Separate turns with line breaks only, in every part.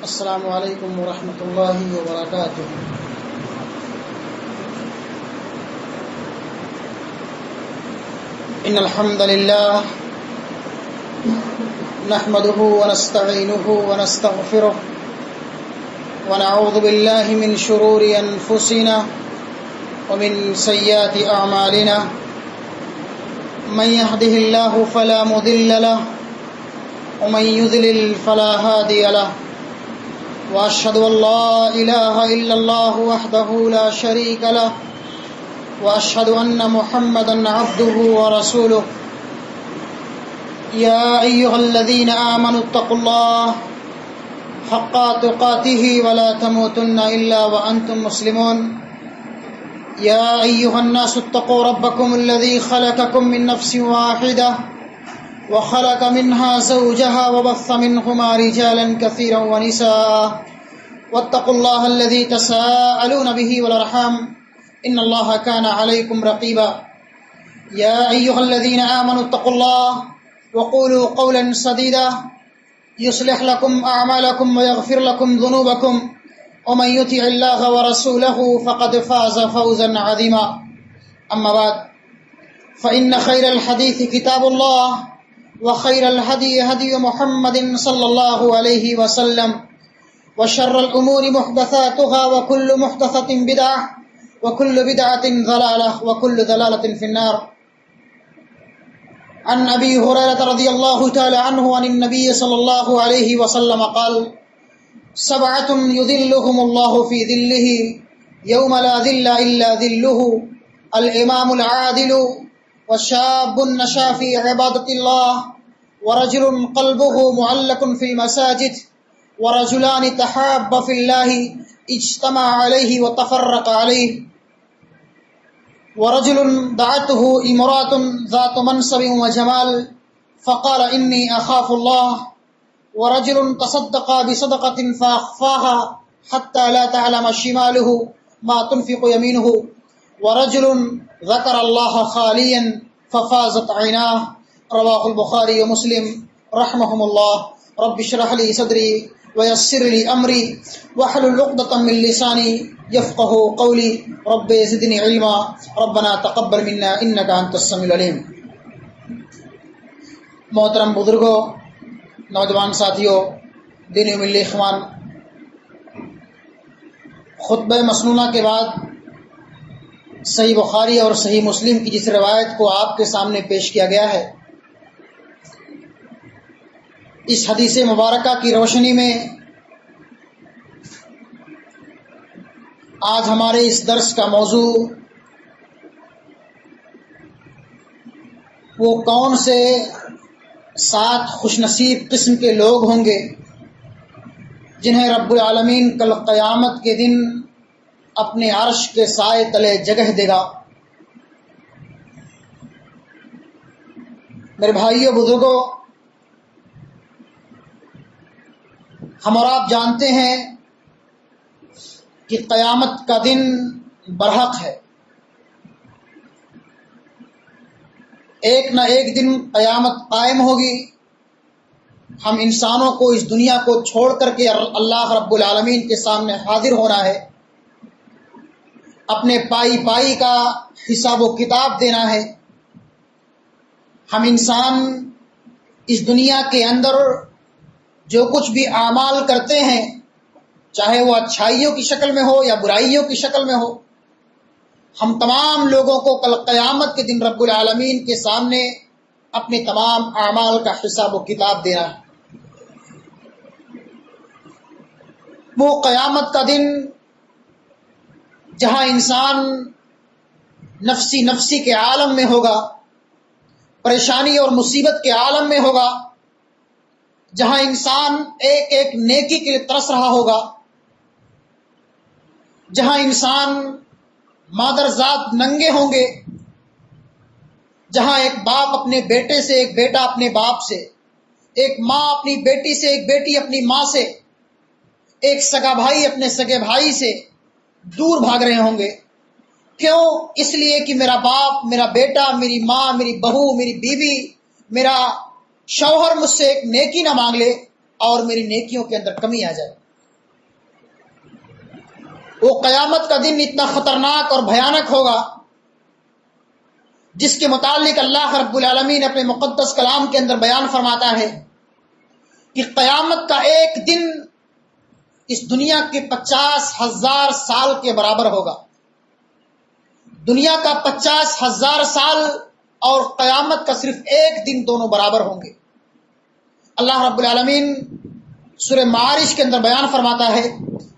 السلام علیکم ورحمۃ اللہ وبرکاتہ۔ ان الحمد للہ نحمده ونستعینه ونستغفره ونعوذ باللہ من شرور انفسنا ومن سیئات اعمالنا من يهده الله فلا مضل له ومن يضلل فلا هادي له واشهد ان لا اله الا الله وحده لا شريك له واشهد ان محمدا عبده ورسوله يا ايها الذين امنوا اتقوا الله حق تقاته ولا تموتن الا وانتم مسلمون يا ايها الناس اتقوا ربكم الذي خلقكم من نفس واحده وخلق منها زوجها وبث منهما رجالا كثيرا ونساء واتقوا الله الذي تساءلون به والارحام ان الله كان عليكم رقيبا يا ايها الذين امنوا اتقوا الله وقولوا قولا سديدا يصلح لكم اعمالكم ويغفر لكم ذنوبكم ومن يطع الله ورسوله فقد فاز فوزا عظيما اما بعد فان خير الحديث كتاب الله وخير الهدي هدي محمد صلى الله عليه وسلم وشر الأمور محدثاتها وكل محدثة بدعة وكل بدعة ضلالة وكل ضلالة في النار. عن أبي هريرة رضي الله تعالى عنه عن النبي صلى الله عليه وسلم قال: سبعة يذلهم الله في ذله يوم لا ذل إلا ذله الإمام العادل وشاب نشا في عبادة الله ورجل قلبه معلق في المساجد ورجلان تحابا في الله اجتمع عليه وتفرق عليه ورجل دعته امرأة ذات منصب وجمال فقال إني أخاف الله ورجل تصدق بصدقة فأخفاها حتى لا تعلم شماله ما تنفق يمينه ورجل ذكر الله خاليا ففازت عيناه رواہ البخاری ومسلم رحمهم اللہ۔ رب اشرح لي صدری ويسر لي امری واحلل عقدۃ من لسانی يفقهوا قولی رب زدنی علما ربنا تقبل منا انك انت السمیع العلیم۔ محترم بزرگوں، نوجوان ساتھیوں، دینی ملی اخوان، خطبہ مسنونہ کے بعد صحیح بخاری اور صحیح مسلم کی جس روایت کو آپ کے سامنے پیش کیا گیا ہے، اس حدیث مبارکہ کی روشنی میں آج ہمارے اس درس کا موضوع وہ کون سے 7 خوش نصیب قسم کے لوگ ہوں گے جنہیں رب العالمین کل قیامت کے دن اپنے عرش کے سائے تلے جگہ دے گا۔ میرے بھائیوں بزرگوں، ہم اور آپ جانتے ہیں کہ قیامت کا دن برحق ہے۔ ایک نہ ایک دن قیامت قائم ہوگی۔ ہم انسانوں کو اس دنیا کو چھوڑ کر کے اللہ رب العالمین کے سامنے حاضر ہونا ہے، اپنے پائی پائی کا حساب و کتاب دینا ہے۔ ہم انسان اس دنیا کے اندر جو کچھ بھی اعمال کرتے ہیں، چاہے وہ اچھائیوں کی شکل میں ہو یا برائیوں کی شکل میں ہو، ہم تمام لوگوں کو کل قیامت کے دن رب العالمین کے سامنے اپنے تمام اعمال کا حساب و کتاب دینا ہے۔ وہ قیامت کا دن جہاں انسان نفسی نفسی کے عالم میں ہوگا، پریشانی اور مصیبت کے عالم میں ہوگا، جہاں انسان ایک ایک نیکی کے لیے ترس رہا ہوگا، جہاں انسان مادرزاد ننگے ہوں گے، جہاں ایک باپ اپنے بیٹے سے، ایک بیٹا اپنے باپ سے، ایک ماں اپنی بیٹی سے، ایک بیٹی اپنی ماں سے، ایک سگا بھائی اپنے سگے بھائی سے دور بھاگ رہے ہوں گے۔ کیوں؟ اس لیے کہ میرا باپ، میرا بیٹا، میری ماں، میری بہو، میری بیوی، میرا شوہر مجھ سے ایک نیکی نہ مانگ لے اور میری نیکیوں کے اندر کمی آ جائے۔ وہ قیامت کا دن اتنا خطرناک اور بھیانک ہوگا جس کے متعلق اللہ رب العالمین اپنے مقدس کلام کے اندر بیان فرماتا ہے کہ قیامت کا ایک دن اس دنیا کے 50,000 سال کے برابر ہوگا۔ دنیا کا 50,000 سال اور قیامت کا صرف ایک دن دونوں برابر ہوں گے۔ اللہ رب العالمین سورہ معارج کے اندر بیان فرماتا ہے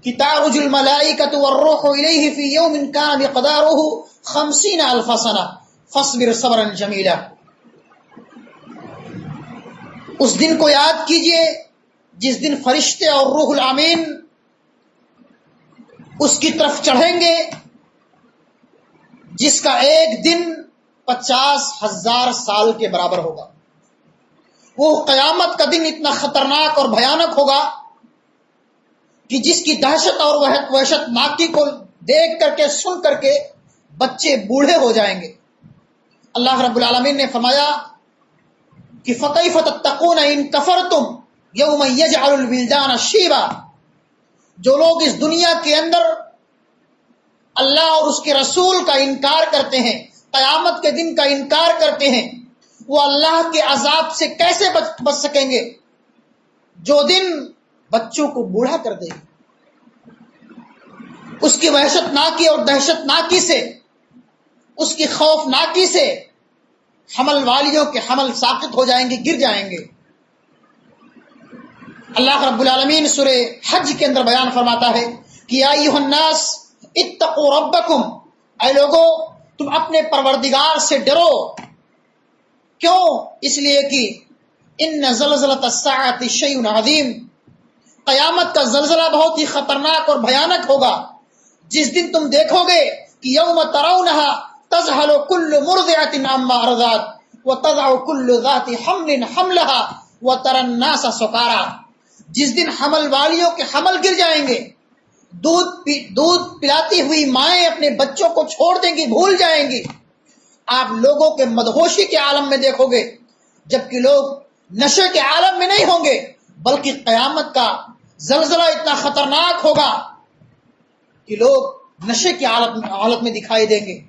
کہ تعرج الملائکۃ والروح الیہ فی یوم کان مقدارہ 50,000 سنہ فاصبر صبرا جمیلا۔ اس دن کو یاد کیجئے جس دن فرشتے اور روح الامین اس کی طرف چڑھیں گے، جس کا ایک دن 50,000 سال کے برابر ہوگا۔ وہ قیامت کا دن اتنا خطرناک اور بھیانک ہوگا کہ جس کی دہشت اور وحشت ناکی کو دیکھ کر کے سن کر کے بچے بوڑھے ہو جائیں گے۔ اللہ رب العالمین نے فرمایا کہ فَكَيْفَ تَتَّقُونَ إِن كَفَرْتُمْ يَوْمَ يَجْعَلُ الْوِلْدَانَ شِيبًا۔ جو لوگ اس دنیا کے اندر اللہ اور اس کے رسول کا انکار کرتے ہیں، قیامت کے دن کا انکار کرتے ہیں، وہ اللہ کے عذاب سے کیسے بچ سکیں گے جو دن بچوں کو بوڑھا کر دے گی۔ اس کی وحشت ناکی اور دہشت ناکی سے، اس کی خوف ناکی سے حمل والیوں کے حمل ساقط ہو جائیں گے، گر جائیں گے۔ اللہ رب العالمین سورہ حج کے اندر بیان فرماتا ہے کہ یا ایھا الناس اتقوا ربکم، اے لوگو تم اپنے پروردگار سے ڈرو۔ کیوں؟ اس لیے کہ ان زلزلۃ الساعۃ شیء عظیم، قیامت کا زلزلہ بہت ہی خطرناک اور بھیانک ہوگا، جس دن تم دیکھو گے کہ یوم ترونھا تذہل کل مرضعۃ عما ارضعت وتضع کل ذات حمل حملها وترى الناس سکارى۔ جس دن حمل والیوں کے حمل گر جائیں گے، دودھ پلاتی ہوئی مائیں اپنے بچوں کو چھوڑ دیں گی، بھول جائیں گی۔ آپ لوگوں کے مدہوشی کے عالم میں دیکھو گے، جبکہ لوگ نشے کے عالم میں نہیں ہوں گے، بلکہ قیامت کا زلزلہ اتنا خطرناک ہوگا کہ لوگ نشے کی حالت میں دکھائی دیں گے۔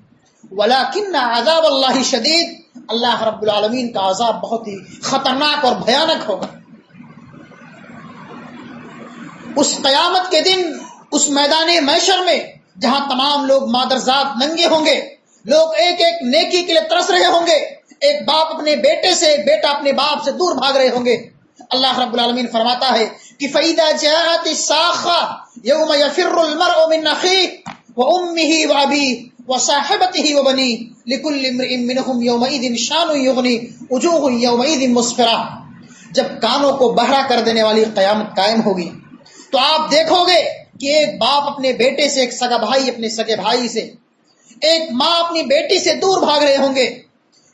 وَلَكِنَّ عَذَابَ اللَّهِ شَدِيدٌ، اللہ رب العالمین کا عذاب بہت ہی خطرناک اور بھیانک ہوگا۔ اس قیامت کے دن، اس میدان محشر میں جہاں تمام لوگ مادرزاد ننگے ہوں گے، لوگ ایک ایک نیکی کے لیے ترس رہے ہوں گے، ایک باپ اپنے بیٹے سے، ایک بیٹا اپنے باپ سے دور بھاگ رہے ہوں گے۔ اللہ رب العالمین فرماتا ہے کہ فَإِذَا جَاءَتِ الصَّاخَّةُ يَوْمَ يَفِرُّ الْمَرْءُ مِنْ أَخِيهِ وَأُمِّهِ وَأَبِيهِ وَصَاحِبَتِهِ وَبَنِيهِ لِكُلِّ امْرِئٍ مِّنْهُمْ يَوْمَئِذٍ شَأْنٌ يُغْنِيهِ وُجُوهٌ يَوْمَئِذٍ مُسْفِرَةٌ۔ جب کانوں کو بہرا کر دینے والی قیامت قائم ہوگی تو آپ دیکھو گے کہ ایک باپ اپنے بیٹے سے، ایک سگا بھائی اپنے سگے بھائی سے، ایک ماں اپنی بیٹی سے دور بھاگ رہے ہوں گے۔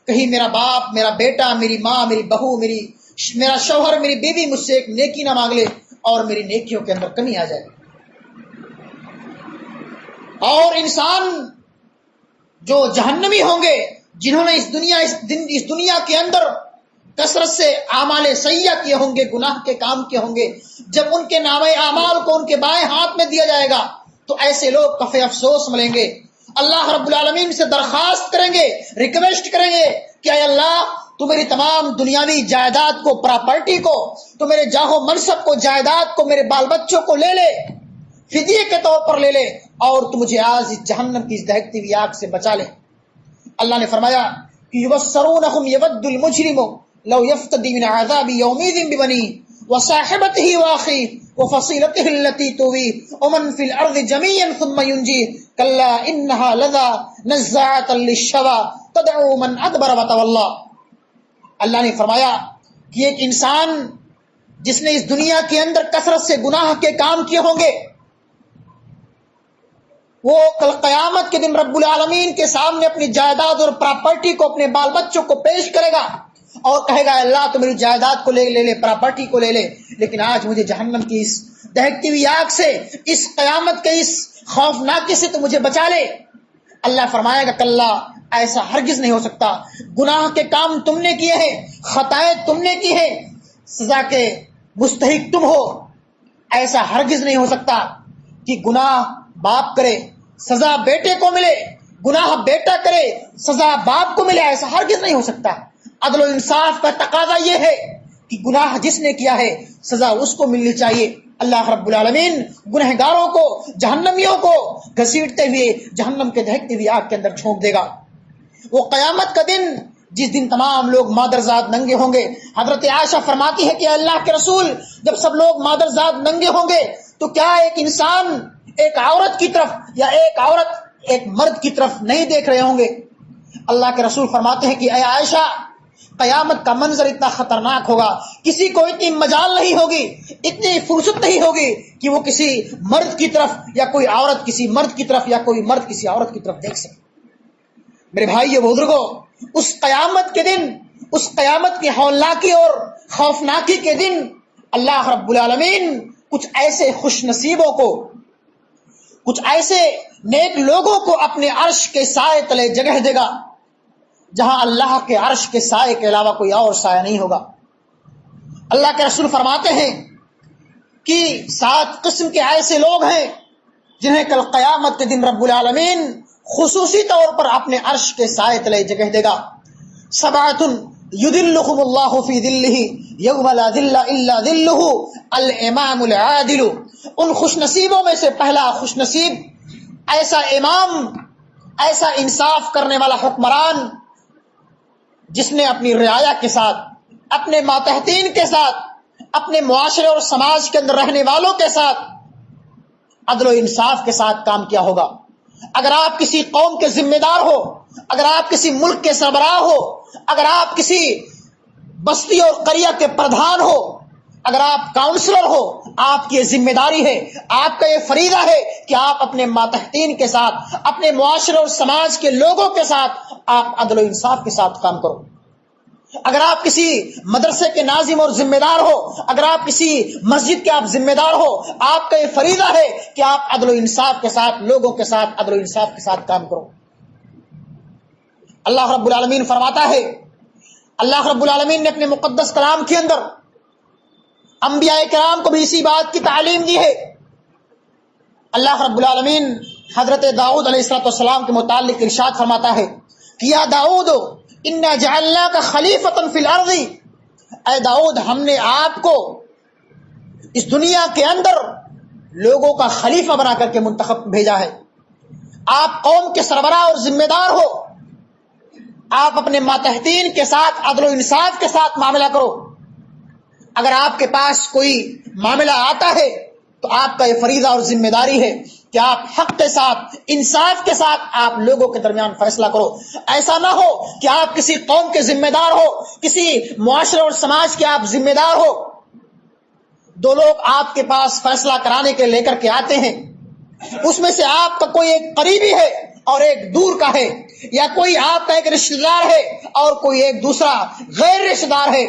کہیں میرا باپ، میرا بیٹا، میری ماں، میری بہو، میرا شوہر، میری بیوی مجھ سے ایک نیکی نہ مانگ لے اور میری نیکیوں کے اندر کمی آ جائے۔ اور انسان جو جہنمی ہوں گے، جنہوں نے اس دنیا کے اندر کثرت سے اعمال سیئہ کیے ہوں گے، گناہ کے کام کیے ہوں گے، جب ان کے نامہ اعمال کو ان کے بائیں ہاتھ میں دیا جائے گا تو ایسے لوگ کفے افسوس ملیں گے، اللہ رب العالمین سے درخواست کریں گے، ریکویسٹ کریں گے کہ اے اللہ تو میری تمام دنیاوی جائیداد کو، پراپرٹی کو، تو میرے جاہ و منصب کو، جائیداد کو، میرے بال بچوں کو لے لے، فدیے کے طور پر لے لے، اور تو مجھے آج اس جہنم کی اس دہکتی ہوئی آگ سے بچا لے۔ اللہ نے فرمایا کہ یبصرونہم یود المجرم لو یفتدی من عذاب یومئذ ببنیہ وصاحبتہ واخیہ وفصیلتہ التی تؤویہ ومن فی الارض جمیعا ثم ینجیہ کلا انہا لظی نزاعۃ للشوی تدعو من ادبر وتولی۔ اللہ نے فرمایا کہ ایک انسان جس نے اس دنیا کے اندر کثرت سے گناہ کے کام کیے ہوں گے، وہ کل قیامت کے دن رب العالمین کے سامنے اپنی جائیداد اور پراپرٹی کو، اپنے بال بچوں کو پیش کرے گا اور کہے گا اللہ تو میری جائیداد کو لے لے، پراپرٹی کو لے لے، لیکن آج مجھے جہنم کی اس دہکتی ہوئی آگ سے، اس قیامت کے اس خوفناکی سے تو مجھے بچا لے۔ اللہ فرمائے گا کلا، ایسا ہرگز نہیں ہو سکتا۔ گناہ کے کام تم نے کیے ہیں، خطائیں تم نے کی ہیں، سزا کے مستحق تم ہو، ایسا ہرگز نہیں ہو سکتا کہ گناہ باپ کرے سزا بیٹے کو ملے، گناہ بیٹا کرے سزا باپ کو ملے، ایسا ہرگز نہیں ہو سکتا۔ عدل و انصاف کا تقاضا یہ ہے کہ گناہ جس نے کیا ہے سزا اس کو ملنی چاہیے۔ اللہ رب العالمین گنہگاروں کو، جہنمیوں کو گھسیٹتے ہوئے جہنم کے دہکتی ہوئی آگ کے اندر چھونک دے گا۔ وہ قیامت کا دن جس دن تمام لوگ مادرزاد ننگے ہوں گے، حضرت عائشہ فرماتی ہے کہ اللہ کے رسول جب سب لوگ مادرزاد ننگے ہوں گے تو کیا ایک انسان ایک عورت کی طرف یا ایک عورت ایک مرد کی طرف نہیں دیکھ رہے ہوں گے؟ اللہ کے رسول فرماتے ہیں کہ اے عائشہ، قیامت کا منظر اتنا خطرناک ہوگا، کسی کو اتنی مجال نہیں ہوگی، اتنی فرصت نہیں ہوگی کہ وہ کسی مرد کی طرف یا کوئی عورت کسی مرد کی طرف یا کوئی مرد کسی عورت کی طرف دیکھ سکے۔ میرے بھائیو بزرگوں، اس قیامت کے دن، اس قیامت کی ہولناکی اور خوفناکی کے دن اللہ رب العالمین کچھ ایسے خوش نصیبوں کو، کچھ ایسے نیک لوگوں کو اپنے عرش کے سائے تلے جگہ دے گا جہاں اللہ کے عرش کے سائے کے علاوہ کوئی اور سایہ نہیں ہوگا۔ اللہ کے رسول فرماتے ہیں کہ 7 قسم کے ایسے لوگ ہیں جنہیں کل قیامت کے دن رب العالمین خصوصی طور پر اپنے عرش کے سائے تلے جگہ دے گا۔ 7 یذلہم اللہ فی ظلہ یوم لا ظل الا ظلہ الامام العادل۔ ان خوش نصیبوں میں سے پہلا خوش نصیب ایسا امام، ایسا انصاف کرنے والا حکمران جس نے اپنی رعایا کے ساتھ، اپنے ماتحتین کے ساتھ، اپنے معاشرے اور سماج کے اندر رہنے والوں کے ساتھ عدل و انصاف کے ساتھ کام کیا ہوگا۔ اگر آپ کسی قوم کے ذمہ دار ہو، اگر آپ کسی ملک کے سربراہ ہو، اگر آپ کسی بستی اور قریہ کے پردھان ہو، اگر آپ کاؤنسلر ہو، آپ کی یہ ذمہ داری ہے، آپ کا یہ فریضہ ہے کہ آپ اپنے ماتحتین کے ساتھ، اپنے معاشرے اور سماج کے لوگوں کے ساتھ آپ عدل و انصاف کے ساتھ کام کرو۔ اگر آپ کسی مدرسے کے ناظم اور ذمہ دار ہو، اگر آپ کسی مسجد کے آپ ذمہ دار ہو، آپ کا یہ فریضہ ہے کہ آپ عدل و انصاف کے ساتھ، لوگوں کے ساتھ عدل و انصاف کے ساتھ کام کرو۔ اللہ رب العالمین فرماتا ہے، اللہ رب العالمین نے اپنے مقدس کلام کے اندر انبیاء کرام کو بھی اسی بات کی تعلیم دی ہے۔ اللہ رب العالمین حضرت داؤد علیہ السلام کے متعلق ارشاد فرماتا ہے کہ یا داؤد انا جعلناک خلیفۃ فی الارض، اے داؤد ہم نے آپ کو اس دنیا کے اندر لوگوں کا خلیفہ بنا کر کے منتخب بھیجا ہے۔ آپ قوم کے سربراہ اور ذمہ دار ہو، آپ اپنے ماتحتین کے ساتھ عدل و انصاف کے ساتھ معاملہ کرو۔ اگر آپ کے پاس کوئی معاملہ آتا ہے تو آپ کا یہ فریضہ اور ذمہ داری ہے کہ آپ حق کے ساتھ، انصاف کے ساتھ آپ لوگوں کے درمیان فیصلہ کرو۔ ایسا نہ ہو کہ آپ کسی قوم کے ذمہ دار ہو، کسی معاشرے اور سماج کے آپ ذمہ دار ہو، 2 لوگ آپ کے پاس فیصلہ کرانے کے لے کر کے آتے ہیں، اس میں سے آپ کا کوئی ایک قریبی ہے اور ایک دور کا ہے، یا کوئی آپ کا ایک رشتہ دار ہے اور کوئی ایک دوسرا غیر رشتہ دار ہے،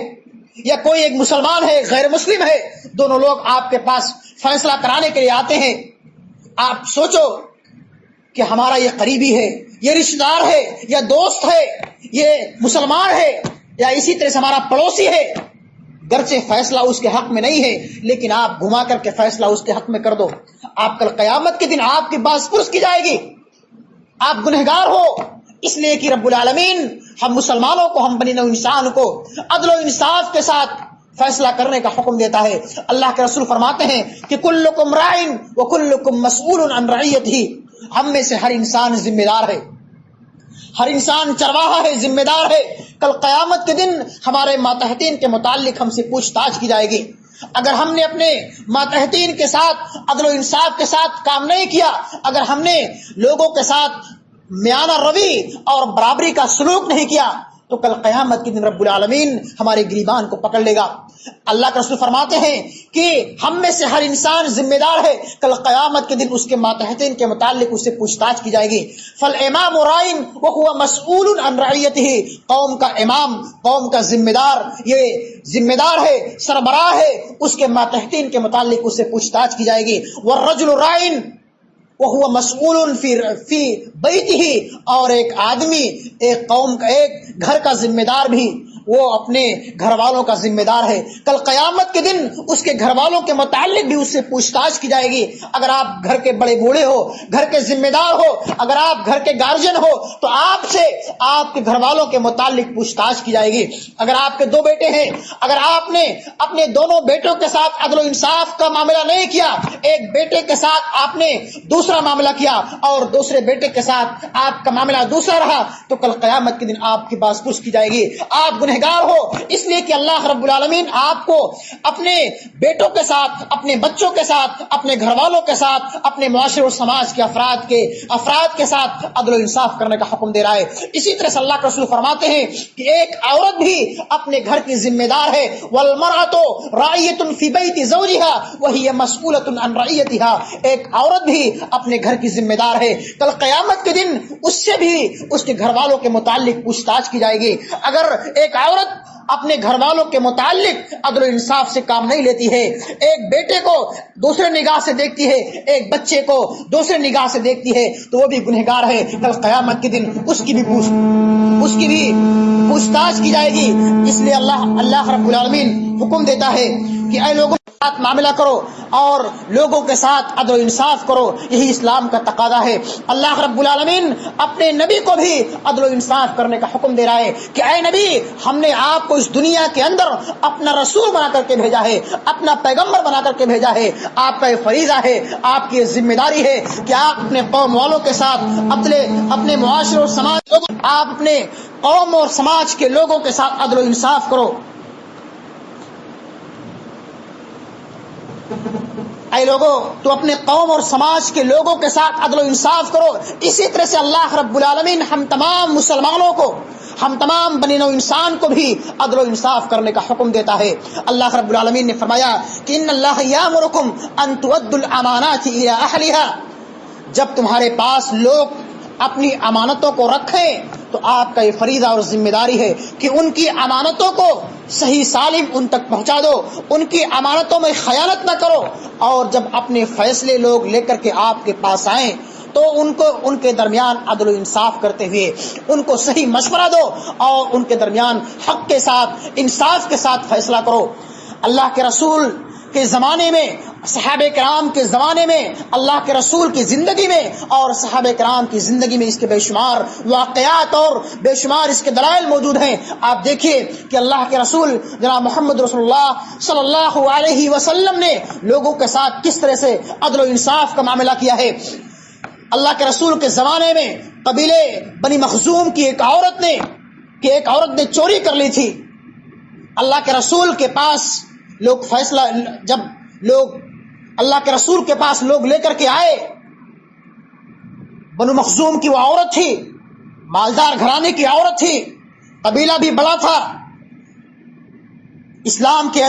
یا کوئی ایک مسلمان ہے غیر مسلم ہے، دونوں لوگ آپ کے پاس فیصلہ کرانے کے لیے آتے ہیں۔ آپ سوچو کہ ہمارا یہ قریبی ہے، یہ رشتہ دار ہے یا دوست ہے، یہ مسلمان ہے یا اسی طرح سے ہمارا پڑوسی ہے، گرچہ فیصلہ اس کے حق میں نہیں ہے لیکن آپ گھما کر کے فیصلہ اس کے حق میں کر دو۔ آپ کل قیامت کے دن آپ کی باز پرس کی جائے گی، آپ گنہگار ہو، اس لیے کہ رب العالمین ہم مسلمانوں کو، ہم بنی نوع انسان کو عدل و انصاف کے ساتھ فیصلہ کرنے کا حکم دیتا ہے۔ اللہ کے رسول فرماتے ہیں کہ کلکم راعٍ وکلکم مسئول عن رعیتہ، ہم میں سے ہر انسان ذمہ دار ہے، ہر انسان چرواہا ہے، ذمہ دار ہے۔ کل قیامت کے دن ہمارے ماتحتین کے متعلق ہم سے پوچھ تاچھ کی جائے گی۔ اگر ہم نے اپنے ماتحتین کے ساتھ عدل و انصاف کے ساتھ کام نہیں کیا، اگر ہم نے لوگوں کے ساتھ میانہ روی اور برابری کا سلوک نہیں کیا، تو کل قیامت کے دن رب العالمین ہمارے گریبان کو پکڑ لے گا۔ اللہ کے رسول فرماتے ہیں کہ ہم میں سے ہر انسان ذمہ دار ہے، کل قیامت کے دن اس کے ماتحتین کے متعلق اس سے پوچھ تاچھ کی جائے گی۔ فالامام راع وهو مسئول عن رعیتہ، قوم کا امام، قوم کا ذمہ دار، یہ ذمہ دار ہے، سربراہ ہے، اس کے ماتحتین کے متعلق اس سے پوچھ تاچھ کی جائے گی۔ والرجل راع وهو مسئول فی بیتہ، اور ایک آدمی، ایک قوم کا، ایک گھر کا ذمہ دار بھی وہ اپنے گھر والوں کا ذمہ دار ہے. کل قیامت کے دن اس کے گھر والوں کے متعلق بھی اس سے پوچھ تاچھ کی جائے گی. اگر آپ گھر کے بڑے بوڑھے ہو, گھر کے ذمہ دار ہو, اگر آپ گھر کے گارجین ہو, تو آپ سے آپ کے گھر والوں کے متعلق پوچھ تاچھ کی جائے گی. اگر آپ کے 2 بیٹے ہیں, اگر آپ نے اپنے دونوں بیٹوں کے ساتھ عدل و انصاف کا معاملہ نہیں کیا, ایک بیٹے کے ساتھ آپ نے دوسرا معاملہ کیا اور دوسرے بیٹے کے ساتھ آپ کا معاملہ دوسرا رہا, تو کل قیامت کے دن آپ کی بات پوچھ کی جائے گی. آپ گنہگار ہو اس لیے کہ اللہ رب العالمین آپ کو اپنے بیٹوں کے ساتھ, اپنے بچوں کے ساتھ, اپنے گھر والوں کے ساتھ, اپنے معاشرے اور سماج کے افراد کے ساتھ عدل و انصاف کرنے کا حکم دے رہا ہے. اسی طرح سے اللہ کے رسول فرماتے ہیں کہ ایک عورت بھی اپنے گھر کی ذمہ دار ہے. والمرأة راعیۃ فی بیت زوجها وہی مسئولۃ عن رعیتها. ایک عورت بھی اپنے گھر کی ذمہ دار ہے. کل قیامت کے دن اس سے بھی اس کے گھر والوں کے متعلق پوچھ تاچھ کی جائے گی. اگر ایک عورت اپنے گھر والوں کے متعلق عدل و انصاف سے کام نہیں لیتی ہے, ایک بیٹے کو دوسرے نگاہ سے دیکھتی ہے, ایک بچے کو دوسرے نگاہ سے دیکھتی ہے, تو وہ بھی گنہگار ہے. کل قیامت کے دن اس کی بھی پوچھ تاچھ کی جائے گی. اس لیے اللہ رب العالمین حکم دیتا ہے کہ اے لوگوں کے ساتھ معاملہ کرو اور لوگوں کے ساتھ عدل و انصاف کرو. یہی اسلام کا تقاضا ہے. اللہ رب العالمین اپنے نبی کو بھی عدل و انصاف کرنے کا حکم دے رہا ہے کہ اے نبی, ہم نے آپ کو اس دنیا کے اندر اپنا رسول بنا کر کے بھیجا ہے, اپنا پیغمبر بنا کر کے بھیجا ہے. آپ کا یہ فریضہ ہے, آپ کی یہ ذمہ داری ہے کہ آپ اپنے قوم والوں کے ساتھ, اپنے معاشرے اور سماج, آپ اپنے قوم اور سماج کے لوگوں کے ساتھ عدل و انصاف کرو. اے لوگوں, تو اپنے قوم اور سماج کے لوگوں کے ساتھ عدل و انصاف کرو. اسی طرح سے اللہ رب العالمین ہم تمام مسلمانوں کو, ہم تمام بنی نوع انسان کو بھی عدل و انصاف کرنے کا حکم دیتا ہے. اللہ رب العالمین نے فرمایا کہ ان اللہ یامرکم ان تؤدوا الامانات الی اہلھا. جب تمہارے پاس لوگ اپنی امانتوں کو رکھیں تو آپ کا یہ فریضہ اور ذمہ داری ہے کہ ان کی امانتوں کو صحیح سالم ان تک پہنچا دو, ان کی امانتوں میں خیانت نہ کرو. اور جب اپنے فیصلے لوگ لے کر کے آپ کے پاس آئیں تو ان کے درمیان عدل و انصاف کرتے ہوئے ان کو صحیح مشورہ دو اور ان کے درمیان حق کے ساتھ, انصاف کے ساتھ فیصلہ کرو. اللہ کے رسول کے زمانے میں, صحابہ کرام کے زمانے میں, اللہ کے رسول کی زندگی میں اور صحابہ کرام کی زندگی میں اس کے بے شمار واقعات اور بے شمار اس کے دلائل موجود ہیں. آپ دیکھیے کہ اللہ کے رسول جناب محمد رسول اللہ صلی اللہ علیہ وسلم نے لوگوں کے ساتھ کس طرح سے عدل و انصاف کا معاملہ کیا ہے. اللہ کے رسول کے زمانے میں قبیلے بنی مخزوم کی ایک عورت نے چوری کر لی تھی. اللہ کے رسول کے پاس جب لوگ اللہ کے رسول کے پاس لوگ لے کر کے آئے, بنو مخزوم کی وہ عورت تھی, مالدار گھرانے کی عورت تھی, قبیلہ بھی بڑا تھا. اسلام کا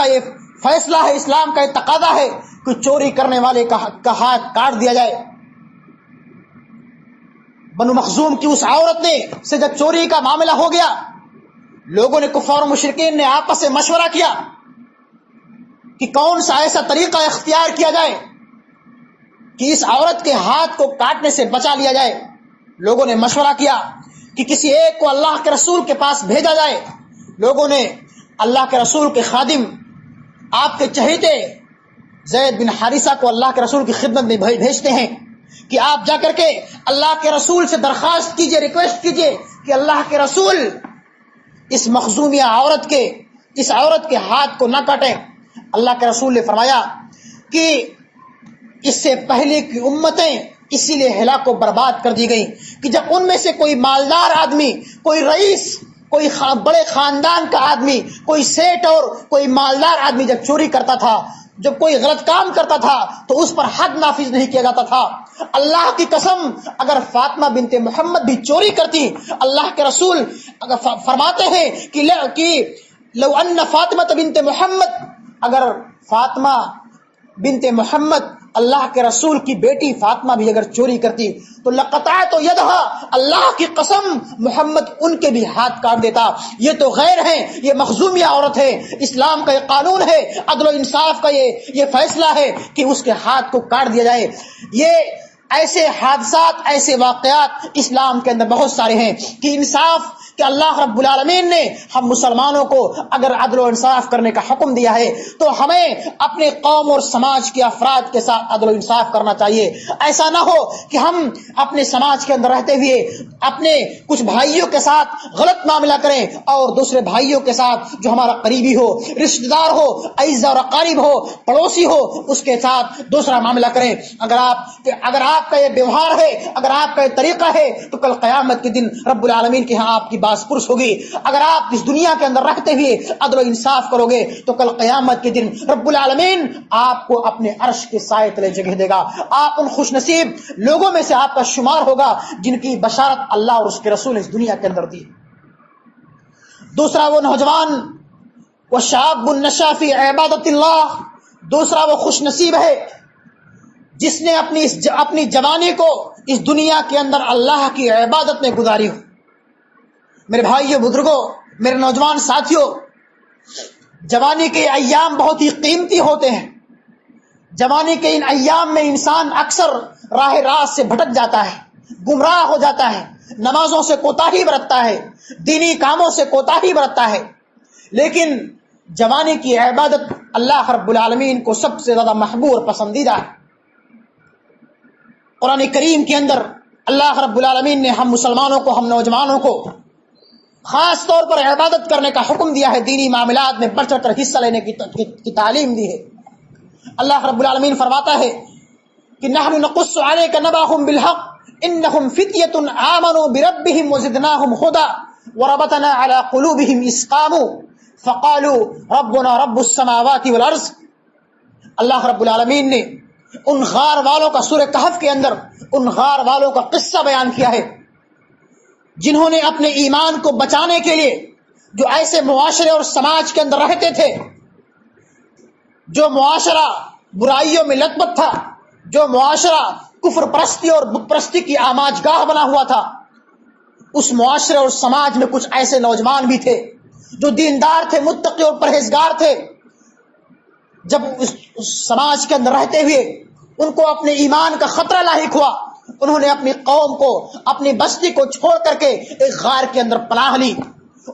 یہ فیصلہ ہے, اسلام کا یہ تقاضا ہے کہ چوری کرنے والے کا ہاتھ کاٹ دیا جائے. بنو مخزوم کی اس عورت سے جب چوری کا معاملہ ہو گیا, لوگوں نے, کفار و مشرکین نے آپس میں مشورہ کیا کہ کون سا ایسا طریقہ اختیار کیا جائے کہ اس عورت کے ہاتھ کو کاٹنے سے بچا لیا جائے. لوگوں نے مشورہ کیا کہ کسی ایک کو اللہ کے رسول کے پاس بھیجا جائے. لوگوں نے اللہ کے رسول کے خادم, آپ کے چہیتے زید بن حارثہ کو اللہ کے رسول کی خدمت میں بھیجتے ہیں کہ آپ جا کر کے اللہ کے رسول سے درخواست کیجئے, ریکویسٹ کیجئے کہ اللہ کے رسول اس مخزومیہ اس عورت کے ہاتھ کو نہ کاٹیں. اللہ کے رسول نے فرمایا کہ اس سے پہلے کی امتیں اسی لیے ہلاک و برباد کر دی گئیں کہ جب ان میں سے کوئی مالدار آدمی, کوئی رئیس, کوئی بڑے خاندان کا آدمی, کوئی سیٹ اور کوئی مالدار آدمی جب چوری کرتا تھا, جب کوئی غلط کام کرتا تھا تو اس پر حد نافذ نہیں کیا جاتا تھا. اللہ کی قسم اگر فاطمہ بنت محمد بھی چوری کرتی, اللہ کے رسول فرماتے ہیں کہ لو ان فاطمہ بنت محمد, اگر فاطمہ بنت محمد, اللہ کے رسول کی بیٹی فاطمہ بھی اگر چوری کرتی تو لقطعت یدہا, اللہ کی قسم محمد ان کے بھی ہاتھ کاٹ دیتا. یہ تو غیر ہیں, یہ مخزومیہ عورت ہے. اسلام کا یہ قانون ہے, عدل و انصاف کا یہ فیصلہ ہے کہ اس کے ہاتھ کو کاٹ دیا جائے. یہ ایسے حادثات, ایسے واقعات اسلام کے اندر بہت سارے ہیں کہ کہ اللہ رب العالمین نے ہم مسلمانوں کو اگر عدل و انصاف کرنے کا حکم دیا ہے تو ہمیں اپنے قوم اور سماج کے افراد کے ساتھ عدل و انصاف کرنا چاہیے۔ ایسا نہ ہو کہ ہم اپنے سماج کے اندر رہتے ہوئے اپنے کچھ بھائیوں کے ساتھ غلط معاملہ کریں اور دوسرے بھائیوں کے ساتھ جو ہمارا قریبی ہو، رشتہ دار ہو، اعزا اور اقارب ہو، پڑوسی ہو، اس کے ساتھ دوسرا معاملہ کریں۔ اگر آپ کا یہ ویوہار ہے، اگر آپ کا یہ طریقہ ہے تو کل قیامت کے دن رب العالمین کے ہاں آپ کی باز پرس ہوگی۔ اگر آپ اس دنیا کے اندر رہتے ہوئے عدل و انصاف کرو گے تو کل قیامت کے دن رب العالمین آپ کو اپنے عرش کے سائے تلے جگہ دے گا۔ آپ ان خوش نصیب لوگوں میں سے آپ کا شمار ہوگا جن کی بشارت اللہ اور اس کے رسول نے اس دنیا کے اندر دی۔ دوسرا وہ نوجوان، وہ شاب نشا فی عبادت اللہ، دوسرا وہ خوش نصیب ہے جس نے اپنی جوانی کو اس دنیا کے اندر اللہ کی عبادت میں گزاری ہو۔ میرے بھائیو، بزرگوں، میرے نوجوان ساتھیوں، جوانی کے ایام بہت ہی قیمتی ہوتے ہیں۔ جوانی کے ان ایام میں انسان اکثر راہ راست سے بھٹک جاتا ہے، گمراہ ہو جاتا ہے، نمازوں سے کوتاہی برتتا ہے، دینی کاموں سے کوتاہی برتتا ہے، لیکن جوانی کی عبادت اللہ رب العالمین کو سب سے زیادہ محبوب اور پسندیدہ ہے۔ قرآن کریم کے اندر اللہ رب العالمین نے ہم مسلمانوں کو، ہم نوجوانوں کو خاص طور پر عبادت کرنے کا حکم دیا ہے، دینی معاملات میں بڑھ چڑھ کر حصہ لینے کی تعلیم دی ہے۔ اللہ رب العالمین فرماتا ہے کہ نحن نقص علیک نبأہم بالحق انہم فتیۃ آمنوا بربہم وزدناہم ہدی وربطنا علی قلوبہم اذ قاموا فقالوا ربنا رب السماوات والارض۔ اللہ رب العالمین نے ان غار والوں کا، سورہ کہف کے اندر ان غار والوں کا قصہ بیان کیا ہے جنہوں نے اپنے ایمان کو بچانے کے لیے، جو ایسے معاشرے اور سماج کے اندر رہتے تھے، جو معاشرہ برائیوں میں لت پت تھا، جو معاشرہ کفر پرستی اور بت پرستی کی آماج گاہ بنا ہوا تھا، اس معاشرے اور سماج میں کچھ ایسے نوجوان بھی تھے جو دیندار تھے، متقی اور پرہیزگار تھے۔ جب اس سماج کے اندر رہتے ہوئے ان کو اپنے ایمان کا خطرہ لاحق ہوا، انہوں نے اپنی قوم کو، اپنی بستی کو چھوڑ کر کے ایک غار کے اندر پناہ لی۔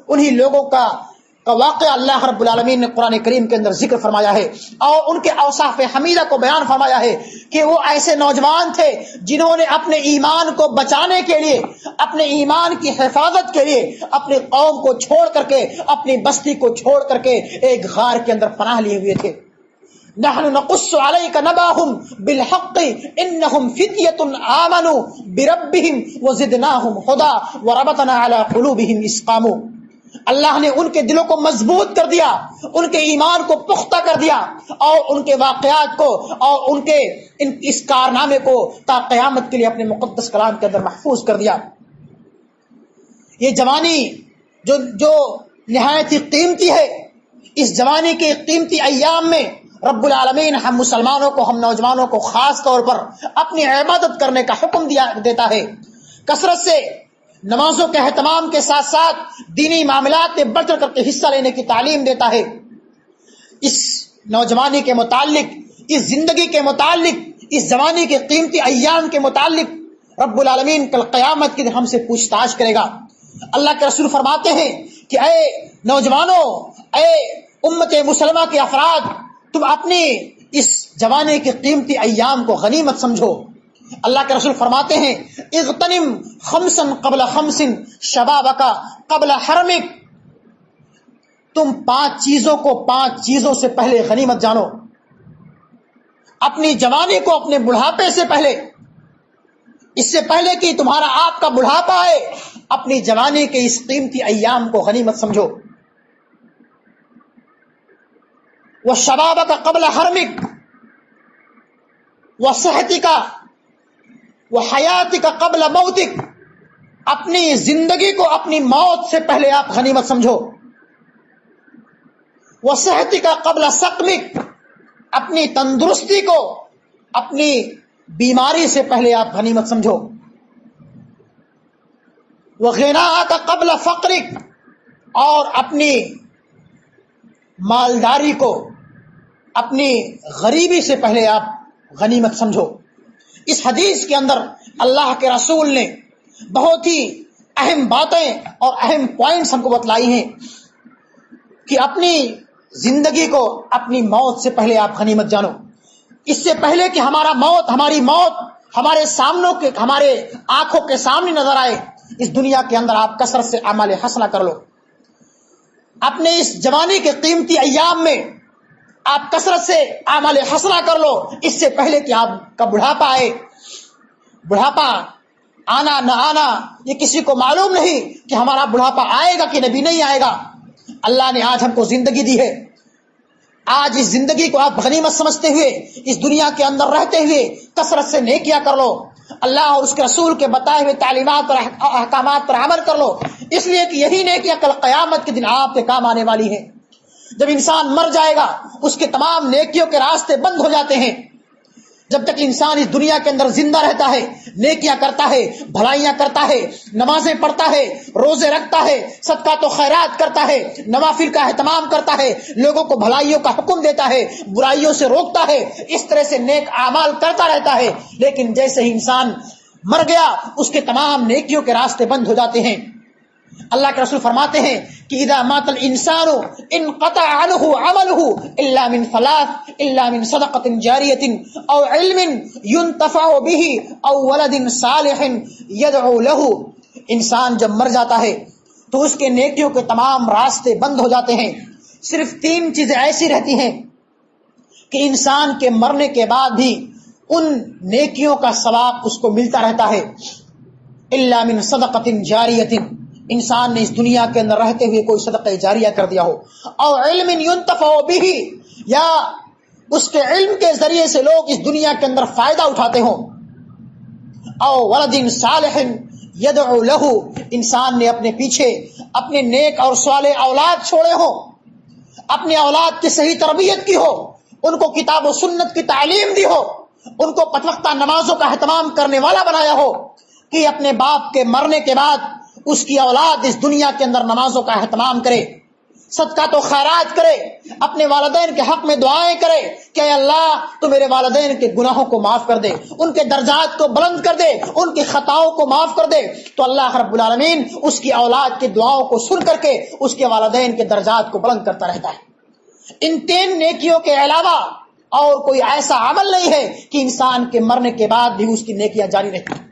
انہی لوگوں کا واقعہ اللہ رب العالمین نے قرآن کریم کے اندر ذکر فرمایا ہے اور ان کے اوصاف حمیدہ کو بیان فرمایا ہے کہ وہ ایسے نوجوان تھے جنہوں نے اپنے ایمان کو بچانے کے لیے، اپنے ایمان کی حفاظت کے لیے اپنی قوم کو چھوڑ کر کے، اپنی بستی کو چھوڑ کر کے ایک غار کے اندر پناہ لیے ہوئے تھے۔ نحن نقص علیک نبأہم بالحق انہم فتیۃ آمنوا بربہم وزدناہم ہدی وربطنا علی قلوبہم اذ قاموا۔ اللہ نے ان کے دلوں کو مضبوط کر دیا، ان کے ایمان کو پختہ کر دیا اور ان کے واقعات کو اور ان کے اس کارنامے کو تا قیامت کے لیے اپنے مقدس کلام کے اندر محفوظ کر دیا۔ یہ جوانی جو نہایت ہی قیمتی ہے، اس جوانی کے قیمتی ایام میں رب العالمین ہم مسلمانوں کو، ہم نوجوانوں کو خاص طور پر اپنی عبادت کرنے کا حکم دیتا ہے، کثرت سے نمازوں کے اہتمام کے ساتھ ساتھ دینی معاملات میں بڑھ چڑھ کر کے حصہ لینے کی تعلیم دیتا ہے۔ اس نوجوانی کے متعلق، اس زندگی کے متعلق، اس جوانی کے قیمتی ایام کے متعلق رب العالمین کل قیامت کے دن ہم سے پوچھ تاچھ کرے گا۔ اللہ کے رسول فرماتے ہیں کہ اے نوجوانوں، اے امت مسلمہ کے افراد، تم اپنی اس جوانی کے قیمتی ایام کو غنیمت سمجھو۔ اللہ کے رسول فرماتے ہیں اغتنم خمسا قبل خمس شبابک قبل حرمک، تم 5 چیزوں کو 5 چیزوں سے پہلے غنیمت جانو۔ اپنی جوانی کو اپنے بڑھاپے سے پہلے، اس سے پہلے کہ تمہارا آپ کا بڑھاپا ہے، اپنی جوانی کے اس قیمتی ایام کو غنیمت سمجھو۔ وشبابک قبل حرمک وصحتک وحیاتک قبل موتک، اپنی زندگی کو اپنی موت سے پہلے آپ غنیمت سمجھو۔ وصحتک قبل سقمک، اپنی تندرستی کو اپنی بیماری سے پہلے آپ غنیمت سمجھو۔ وغناک قبل فقرک، اور اپنی مالداری کو اپنی غریبی سے پہلے آپ غنیمت سمجھو۔ اس حدیث کے اندر اللہ کے رسول نے بہت ہی اہم باتیں اور اہم پوائنٹس ہم کو بتلائی ہیں کہ اپنی زندگی کو اپنی موت سے پہلے آپ غنیمت جانو. اس سے پہلے کہ ہماری موت ہمارے آنکھوں کے سامنے نظر آئے، اس دنیا کے اندر آپ کثرت سے اعمال حسنہ کر لو. اپنے اس جوانی کے قیمتی ایام میں آپ کثرت سے اعمال حسنہ کر لو، اس سے پہلے کہ آپ کا بڑھاپا آئے. بڑھاپا آنا نہ آنا یہ کسی کو معلوم نہیں کہ ہمارا بڑھاپا آئے گا کہ نہیں آئے گا. اللہ نے آج ہم کو زندگی دی ہے. آج اس زندگی کو آپ غنیمت سمجھتے ہوئے اس دنیا کے اندر رہتے ہوئے کثرت سے نیکیاں کر لو. اللہ اور اس کے رسول کے بتائے ہوئے تعلیمات اور احکامات پر عمل کر لو، اس لیے کہ یہی نیکیاں کل قیامت کے دن آپ کے کام آنے والی ہیں. جب انسان مر جائے گا اس کے تمام نیکیوں کے راستے بند ہو جاتے ہیں. جب تک انسان اس دنیا کے اندر زندہ رہتا ہے، نیکیاں کرتا ہے، بھلائیاں کرتا ہے، نمازیں پڑھتا ہے، روزے رکھتا ہے، صدقات و خیرات کرتا ہے، نوافل کا اہتمام کرتا ہے، لوگوں کو بھلائیوں کا حکم دیتا ہے، برائیوں سے روکتا ہے، اس طرح سے نیک اعمال کرتا رہتا ہے. لیکن جیسے ہی انسان مر گیا اس کے تمام نیکیوں کے راستے بند ہو جاتے ہیں. اللہ کے رسول فرماتے ہیں کہ اذا مات الانسان انقطع عنه عمله الا من ثلاث الا من صدقة جارية او علم ينتفع به او ولد صالح يدعو له. انسان جب مر جاتا ہے تو اس کے نیکیوں کے تمام راستے بند ہو جاتے ہیں. صرف 3 چیزیں ایسی رہتی ہیں کہ انسان کے مرنے کے بعد بھی ان نیکیوں کا ثواب اس کو ملتا رہتا ہے. الا من صدقة جارية، انسان نے اس دنیا کے اندر رہتے ہوئے کوئی صدقہ جاریہ کر دیا ہو، او علم ينتفع به، یا اس کے علم کے ذریعے سے لوگ اس دنیا کے اندر فائدہ اٹھاتے ہوں، او ولد صالح يدعو له، انسان نے اپنے پیچھے اپنے نیک اور صالح اولاد چھوڑے ہوں، اپنے اولاد کی صحیح تربیت کی ہو، ان کو کتاب و سنت کی تعلیم دی ہو، ان کو 5 وقتہ نمازوں کا اہتمام کرنے والا بنایا ہو، کہ اپنے باپ کے مرنے کے بعد اس کی اولاد اس دنیا کے اندر نمازوں کا اہتمام کرے، صدقات و خیرات کرے، اپنے والدین کے حق میں دعائیں کرے کہ اے اللہ تو میرے والدین کے گناہوں کو معاف کر دے، ان کے درجات کو بلند کر دے، ان کی خطاؤں کو معاف کر دے. تو اللہ رب العالمین اس کی اولاد کی دعاؤں کو سن کر کے اس کے والدین کے درجات کو بلند کرتا رہتا ہے. ان 3 نیکیوں کے علاوہ اور کوئی ایسا عمل نہیں ہے کہ انسان کے مرنے کے بعد بھی اس کی نیکیاں جاری رہتی ہیں.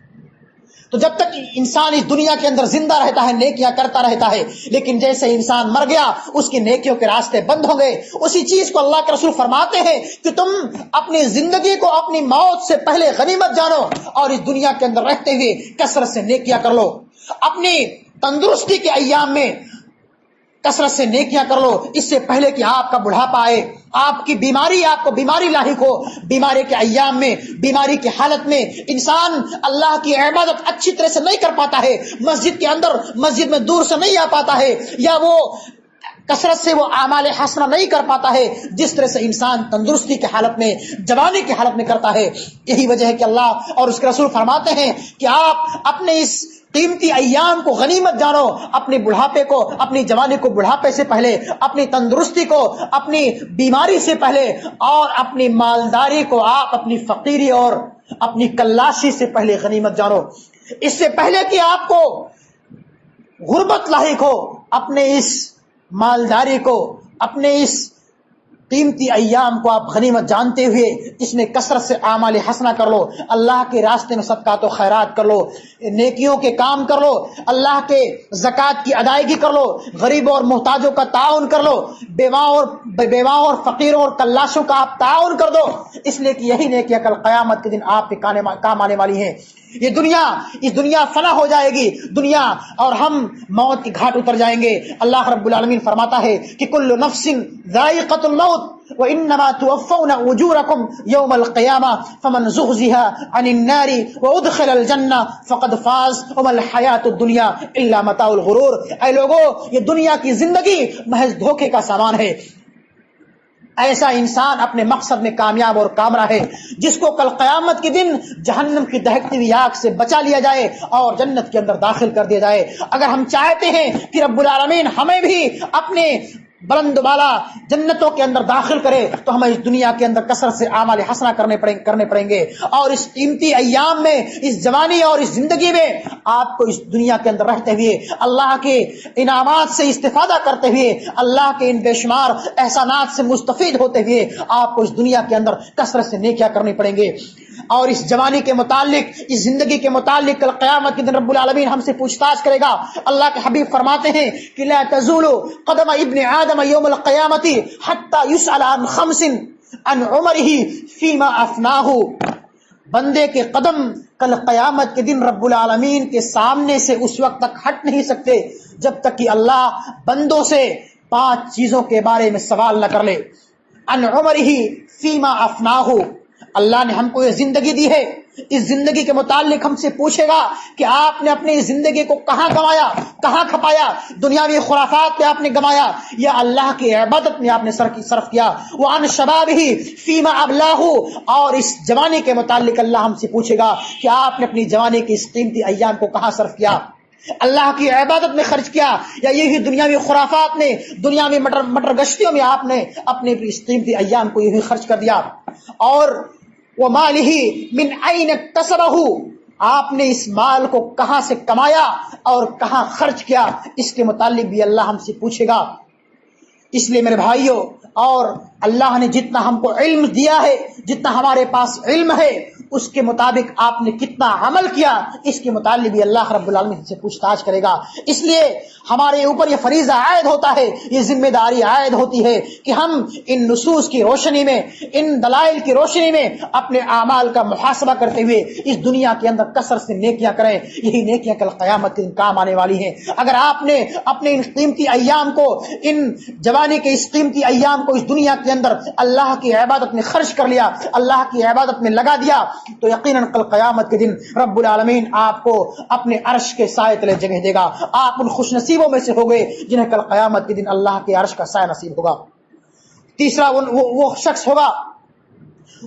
تو جب تک انسان اس دنیا کے اندر زندہ رہتا ہے نیکیاں کرتا رہتا ہے، لیکن جیسے انسان مر گیا اس کی نیکیوں کے راستے بند ہو گئے. اسی چیز کو اللہ کے رسول فرماتے ہیں کہ تم اپنی زندگی کو اپنی موت سے پہلے غنیمت جانو اور اس دنیا کے اندر رہتے ہوئے کثرت سے نیکیاں کر لو. اپنی تندرستی کے ایام میں کثرت سے نیکیاں کر لو، اس سے پہلے کہ آپ کا بڑھاپا آئے، آپ کو بیماری لاحق ہو. بیماری کے ایام میں، بیماری کی حالت میں انسان اللہ کی عبادت اچھی طرح سے نہیں کر پاتا ہے، مسجد میں دور سے نہیں آ پاتا ہے، یا وہ کثرت سے وہ اعمال حسنہ نہیں کر پاتا ہے جس طرح سے انسان تندرستی کی حالت میں، جوانی کی حالت میں کرتا ہے. یہی وجہ ہے کہ اللہ اور اس کے رسول فرماتے ہیں کہ آپ اپنے اس قیمتی ایام کو غنیمت جانو، اپنے بڑھاپے کو، اپنی جوانی کو بڑھاپے سے پہلے، اپنی تندرستی کو اپنی بیماری سے پہلے، اور اپنی مالداری کو آپ اپنی فقیری اور اپنی کلاشی سے پہلے غنیمت جانو. اس سے پہلے کہ آپ کو غربت لاحق ہو، اپنے اس مالداری کو، اپنے اس قیمتی ایام کو آپ غنیمت جانتے ہوئے اس میں کثرت سے اعمال حسنہ کر لو. اللہ کے راستے میں صدقات و خیرات کر لو، نیکیوں کے کام کر لو، اللہ کے زکوٰۃ کی ادائیگی کر لو، غریبوں اور محتاجوں کا تعاون کر لو، بیواؤں اور فقیروں اور کلاشوں کا آپ تعاون کر دو، اس لیے کہ یہی نیکیاں کل قیامت کے دن آپ کے کام آنے والی ہیں. اس دنیا فنا ہو جائے گی دنیا، اور ہم موت کی گھاٹ اتر جائیں گے. اللہ رب العالمین فرماتا ہے کہ کل نفس ذائقۃ الموت وانما توفون اجورکم یوم القیامہ فمن زحزح عن النار وادخل الجنہ فقد فاز وما الحیاۃ الدنیا الا متاع الغرور. اے لوگو، یہ دنیا کی زندگی محض دھوکے کا سامان ہے. ایسا انسان اپنے مقصد میں کامیاب اور کامرا ہے جس کو کل قیامت کے دن جہنم کی دہکتی ہوئی آگ سے بچا لیا جائے اور جنت کے اندر داخل کر دیا جائے. اگر ہم چاہتے ہیں کہ رب العالمین ہمیں بھی اپنے بلند بالا جنتوں کے اندر داخل کرے تو ہمیں اس دنیا کے اندر کثرت سے اعمال حسنہ کرنے پڑیں گے، اور اس قیمتی ایام میں، اس جوانی اور اس زندگی میں آپ کو اس دنیا کے اندر رہتے ہوئے اللہ کے انعامات سے استفادہ کرتے ہوئے، اللہ کے ان بے شمار احسانات سے مستفید ہوتے ہوئے آپ کو اس دنیا کے اندر کثرت سے نیکیاں کرنی پڑیں گے۔ اور اس جوانی کے متعلق، اس زندگی کے متعلق کل قیامت کے دن رب العالمین ہم سے پوچھ تاچھ کرے گا۔ اللہ کے حبیب فرماتے ہیں کہ لا تزول قدم ابن آدم یوم القیامت حتی یسأل عن خمس عن عمرہ فیما افناہ۔ بندے کے قدم کل قیامت کے دن رب العالمین کے سامنے سے اس وقت تک ہٹ نہیں سکتے جب تک کہ اللہ بندوں سے 5 چیزوں کے بارے میں سوال نہ کر لے۔ عن عمرہ فیما افناہ، اللہ نے ہم کو یہ زندگی دی ہے، اس زندگی کے متعلق ہم سے پوچھے گا کہ آپ نے اپنی زندگی کو کہاں گنوایا، کہاں کھپایا، دنیاوی خرافات پہ آپ نے گنوایا یا اللہ کی عبادت میں آپ نے صرف کیا۔ وعن شبابہ فیما ابلاہ، اور اس جوانی کے متعلق اللہ ہم سے پوچھے گا کہ آپ نے اپنی جوانی کے اس قیمتی ایام کو کہاں صرف کیا، اللہ کی عبادت میں خرچ کیا یا یہی دنیاوی خرافات میں، دنیاوی مٹر گشتیوں میں آپ نے اپنے اس قیمتی ایام کو یہی خرچ کر دیا۔ اور ومالہ من این اکتسبہ، آپ نے اس مال کو کہاں سے کمایا اور کہاں خرچ کیا، اس کے متعلق بھی اللہ ہم سے پوچھے گا۔ اس لیے میرے بھائیوں، اور اللہ نے جتنا ہم کو علم دیا ہے، جتنا ہمارے پاس علم ہے، اس کے مطابق آپ نے کتنا عمل کیا، اس کے متعلق بھی اللہ رب العالمین سے پوچھ تاچھ کرے گا۔ اس لیے ہمارے اوپر یہ فریضہ عائد ہوتا ہے، یہ ذمہ داری عائد ہوتی ہے کہ ہم ان نصوص کی روشنی میں، ان دلائل کی روشنی میں اپنے اعمال کا محاسبہ کرتے ہوئے اس دنیا کے اندر کثرت سے نیکیاں کریں۔ یہی نیکیاں کل قیامت کے دن کام آنے والی ہیں۔ اگر آپ نے اپنے ان قیمتی ایام کو، ان جوانی کے اس قیمتی ایام کو اس دنیا کے اندر اللہ کی عبادت میں خرچ کر لیا، اللہ کی عبادت میں لگا دیا، تو یقیناً کل قیامت کے دن رب العالمین آپ کو اپنے عرش کے سائے تلے جگہ دے گا۔ آپ ان خوش نصیبوں میں سے ہو گئے جنہیں کل قیامت کے دن اللہ کے عرش کا سایہ نصیب ہوگا۔ تیسرا وہ شخص ہوگا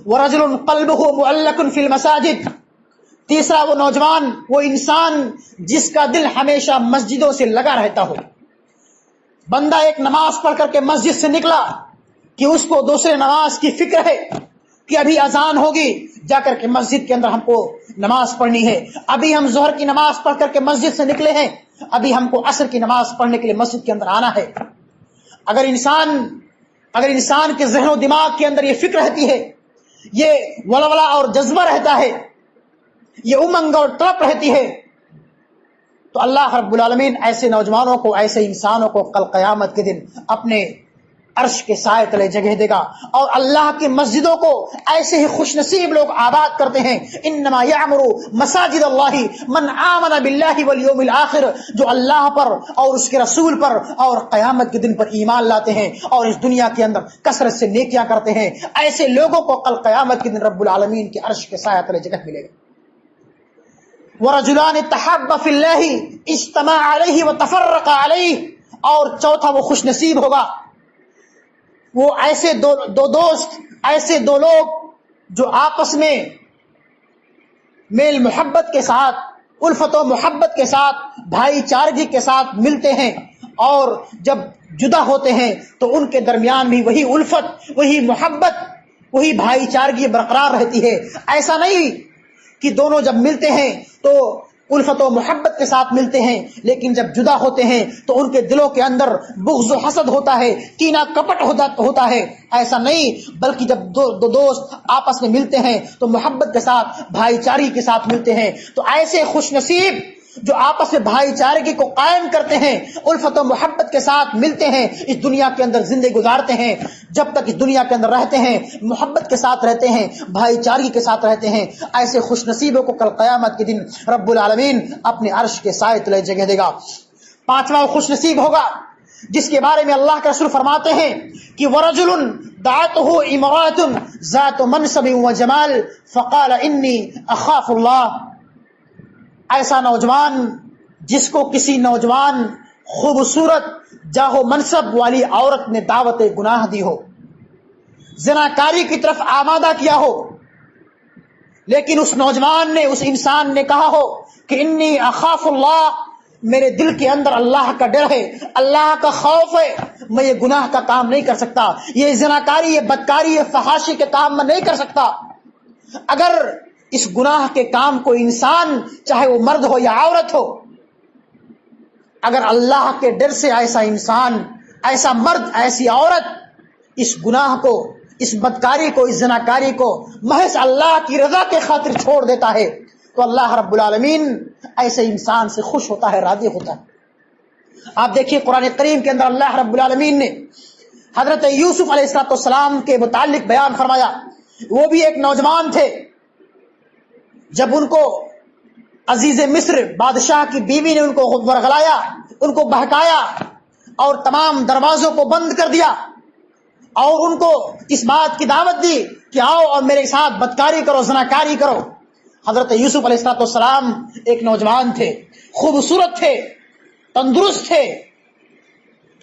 ورجل قلبہ معلق فی المساجد، تیسرا وہ نوجوان، وہ انسان جس کا دل ہمیشہ مسجدوں سے لگا رہتا ہو۔ بندہ ایک نماز پڑھ کر کے مسجد سے نکلا کہ اس کو دوسرے نماز کی فکر ہے کہ ابھی اذان ہوگی، جا کر کے مسجد کے اندر ہم کو نماز پڑھنی ہے، ابھی ہم ظہر کی نماز پڑھ کر کے مسجد سے نکلے ہیں، ابھی ہم کو عصر کی نماز پڑھنے کے لیے مسجد کے اندر آنا ہے۔ اگر انسان کے ذہن و دماغ کے اندر یہ فکر رہتی ہے، یہ ولولہ اور جذبہ رہتا ہے، یہ امنگ اور طلب رہتی ہے، تو اللہ رب العالمین ایسے نوجوانوں کو، ایسے انسانوں کو کل قیامت کے دن اپنے عرش کے سائے تلے جگہ دے گا۔ اور اللہ کی مسجدوں کو ایسے ہی خوش نصیب لوگ آباد کرتے ہیں۔ انما یعمر مساجد اللہ من آمن باللہ والیوم الآخر، جو اللہ پر اور اس کے رسول پر اور قیامت کے دن پر ایمان لاتے ہیں اور اس دنیا کے اندر کثرت سے نیکیاں کرتے ہیں، ایسے لوگوں کو کل قیامت کے دن رب العالمین کے عرش کے سائے تلے جگہ ملے گا۔ ورجلان تحابا فی اللہ اجتمع علیہ وتفرق علیہ، اور چوتھا وہ خوش نصیب ہوگا، وہ ایسے دو دوست، ایسے دو لوگ جو آپس میں میل محبت کے ساتھ، الفت و محبت کے ساتھ، بھائی چارگی کے ساتھ ملتے ہیں، اور جب جدا ہوتے ہیں تو ان کے درمیان بھی وہی الفت، وہی محبت، وہی بھائی چارگی برقرار رہتی ہے۔ ایسا نہیں کہ دونوں جب ملتے ہیں تو الفت و محبت کے ساتھ ملتے ہیں، لیکن جب جدا ہوتے ہیں تو ان کے دلوں کے اندر بغض و حسد ہوتا ہے، کینہ کپٹ ہوتا ہے۔ ایسا نہیں، بلکہ جب دو دوست آپس میں ملتے ہیں تو محبت کے ساتھ، بھائی چارگی کے ساتھ ملتے ہیں۔ تو ایسے خوش نصیب جو آپس میں بھائی چارگی کو قائم کرتے ہیں، الفت و محبت کے ساتھ ملتے ہیں، اس دنیا کے اندر زندگی گزارتے ہیں، جب تک اس دنیا کے اندر رہتے ہیں محبت کے ساتھ رہتے ہیں، بھائی چارگی کے ساتھ رہتے ہیں، ایسے خوش نصیبوں کو کل قیامت کے دن رب العالمین اپنے عرش کے سائے تلے جگہ دے گا۔ پانچواں خوش نصیب ہوگا جس کے بارے میں اللہ کے رسول فرماتے ہیں کہ ورجل دعته امرأة ذات منصب وجمال فقال انی اخاف اللہ، ایسا نوجوان جس کو کسی نوجوان خوبصورت جاہ و منصب والی عورت نے دعوت گناہ دی ہو، زناکاری کی طرف آمادہ کیا ہو، لیکن اس نوجوان نے، اس انسان نے کہا ہو کہ انی اخاف اللہ، میرے دل کے اندر اللہ کا ڈر ہے، اللہ کا خوف ہے، میں یہ گناہ کا کام نہیں کر سکتا، یہ زناکاری، یہ بدکاری، یہ فحاشی کے کام میں نہیں کر سکتا۔ اگر اس گناہ کے کام کو انسان، چاہے وہ مرد ہو یا عورت ہو، اگر اللہ کے ڈر سے ایسا انسان، ایسا مرد، ایسی عورت اس گناہ کو، اس بدکاری کو، اس زناکاری کو محض اللہ کی رضا کے خاطر چھوڑ دیتا ہے تو اللہ رب العالمین ایسے انسان سے خوش ہوتا ہے، راضی ہوتا ہے۔ آپ دیکھیے قرآن کریم کے اندر اللہ رب العالمین نے حضرت یوسف علیہ السلام کے متعلق بیان فرمایا۔ وہ بھی ایک نوجوان تھے، جب ان کو عزیز مصر بادشاہ کی بیوی نے ان کو ورغلایا، ان کو بہکایا اور تمام دروازوں کو بند کر دیا اور ان کو اس بات کی دعوت دی کہ آؤ اور میرے ساتھ بدکاری کرو، زناکاری کرو۔ حضرت یوسف علیہ السلام ایک نوجوان تھے، خوبصورت تھے، تندرست تھے۔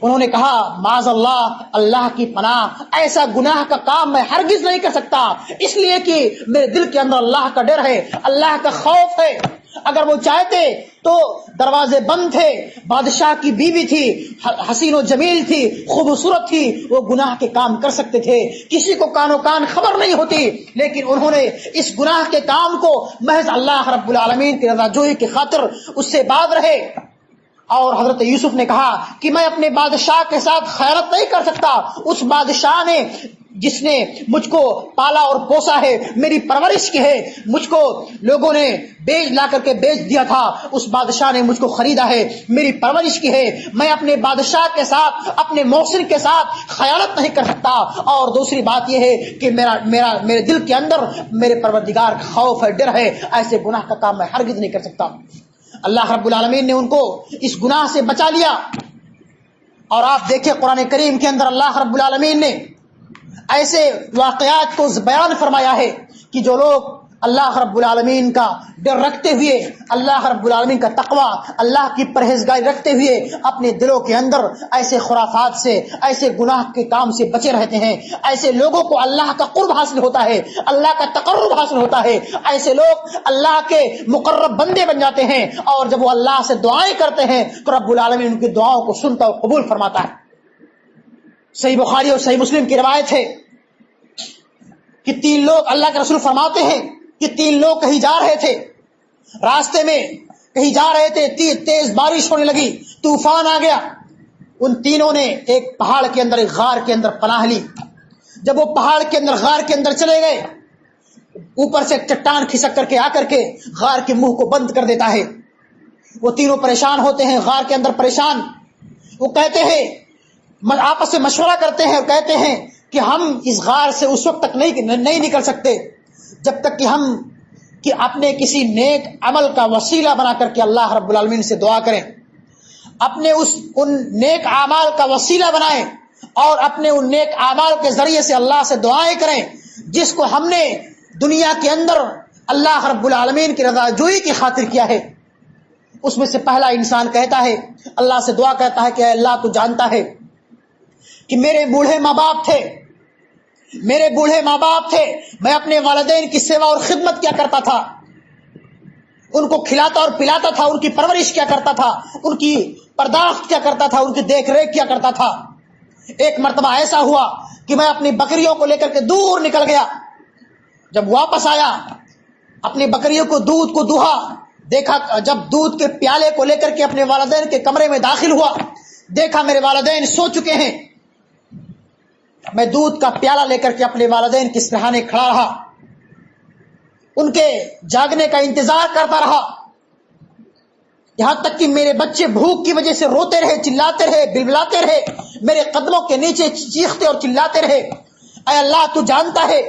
انہوں نے کہا معاذ اللہ، اللہ کی پناہ، ایسا گناہ کا کام میں ہرگز نہیں کر سکتا، اس لیے کہ میرے دل کے اندر اللہ کا ڈر ہے، اللہ کا خوف ہے۔ اگر وہ چاہتے تو دروازے بند تھے، بادشاہ کی بیوی تھی، حسین و جمیل تھی، خوبصورت تھی، وہ گناہ کے کام کر سکتے تھے، کسی کو کان و کان خبر نہیں ہوتی، لیکن انہوں نے اس گناہ کے کام کو محض اللہ رب العالمین کی رضا جوئی کی خاطر اس سے باز رہے۔ اور حضرت یوسف نے کہا کہ میں اپنے بادشاہ کے ساتھ خیانت نہیں کر سکتا، اس بادشاہ نے جس نے مجھ کو پالا اور پوسا ہے، میری پرورش کی ہے، مجھ کو لوگوں نے لا کر کے بیچ دیا تھا، اس بادشاہ نے مجھ کو خریدا ہے، میری پرورش کی ہے، میں اپنے بادشاہ کے ساتھ، اپنے محسن کے ساتھ خیانت نہیں کر سکتا۔ اور دوسری بات یہ ہے کہ میرے دل کے اندر میرے پروردگار کا خوف ہے، ڈر ہے، ایسے گناہ کا کام میں ہرگز نہیں کر سکتا۔ اللہ رب العالمین نے ان کو اس گناہ سے بچا لیا۔ اور آپ دیکھیں قرآن کریم کے اندر اللہ رب العالمین نے ایسے واقعات کو بیان فرمایا ہے کہ جو لوگ اللہ رب العالمین کا ڈر رکھتے ہوئے، اللہ رب العالمین کا تقوی، اللہ کی پرہیزگاری رکھتے ہوئے اپنے دلوں کے اندر ایسے خرافات سے، ایسے گناہ کے کام سے بچے رہتے ہیں، ایسے لوگوں کو اللہ کا قرب حاصل ہوتا ہے، اللہ کا تقرب حاصل ہوتا ہے، ایسے لوگ اللہ کے مقرب بندے بن جاتے ہیں، اور جب وہ اللہ سے دعائیں کرتے ہیں تو رب العالمین ان کی دعاؤں کو سنتا اور قبول فرماتا ہے۔ صحیح بخاری اور صحیح مسلم کی روایت ہے کہ 3 لوگ، اللہ کے رسول فرماتے ہیں کہ 3 لوگ کہیں جا رہے تھے، راستے میں کہیں جا رہے تھے، تیز بارش ہونے لگی، طوفان آ گیا۔ ان تینوں نے ایک پہاڑ کے اندر، ایک غار کے اندر پناہ لی۔ جب وہ پہاڑ کے اندر، غار کے اندر چلے گئے، اوپر سے ایک چٹان کھسک کر کے آ کر کے غار کے منہ کو بند کر دیتا ہے۔ وہ تینوں پریشان ہوتے ہیں، غار کے اندر پریشان۔ وہ کہتے ہیں، آپس میں مشورہ کرتے ہیں اور کہتے ہیں کہ ہم اس غار سے اس وقت تک نہیں نکل سکتے جب تک کہ ہم اپنے کسی نیک عمل کا وسیلہ بنا کر کے اللہ رب العالمین سے دعا کریں، اپنے ان نیک اعمال کا وسیلہ بنائیں اور اپنے ان نیک اعمال کے ذریعے سے اللہ سے دعائیں کریں جس کو ہم نے دنیا کے اندر اللہ رب العالمین کی رضا جوئی کی خاطر کیا ہے۔ اس میں سے پہلا انسان کہتا ہے، اللہ سے دعا کرتا ہے کہ اے اللہ تو جانتا ہے کہ میرے بوڑھے ماں باپ تھے، میں اپنے والدین کی سیوا اور خدمت کیا کرتا تھا، ان کو کھلاتا اور پلاتا تھا، ان کی پرورش کیا کرتا تھا، ان کی پرداخت کیا کرتا تھا، ان کی دیکھ ریکھ کیا کرتا تھا۔ ایک مرتبہ ایسا ہوا کہ میں اپنی بکریوں کو لے کر کے دور نکل گیا، جب واپس آیا اپنی بکریوں کو دودھ کو دوہا، دیکھا جب دودھ کے پیالے کو لے کر کے اپنے والدین کے کمرے میں داخل ہوا، دیکھا میرے والدین سو چکے ہیں۔ میں دودھ کا پیالہ لے کر کے اپنے والدین کے سرہانے کھڑا رہا، ان کے جاگنے کا انتظار کرتا رہا، یہاں تک کہ میرے بچے بھوک کی وجہ سے روتے رہے، چلاتے رہے، بلبلاتے رہے، میرے قدموں کے نیچے چیختے اور چلاتے رہے۔ اے اللہ تو جانتا ہے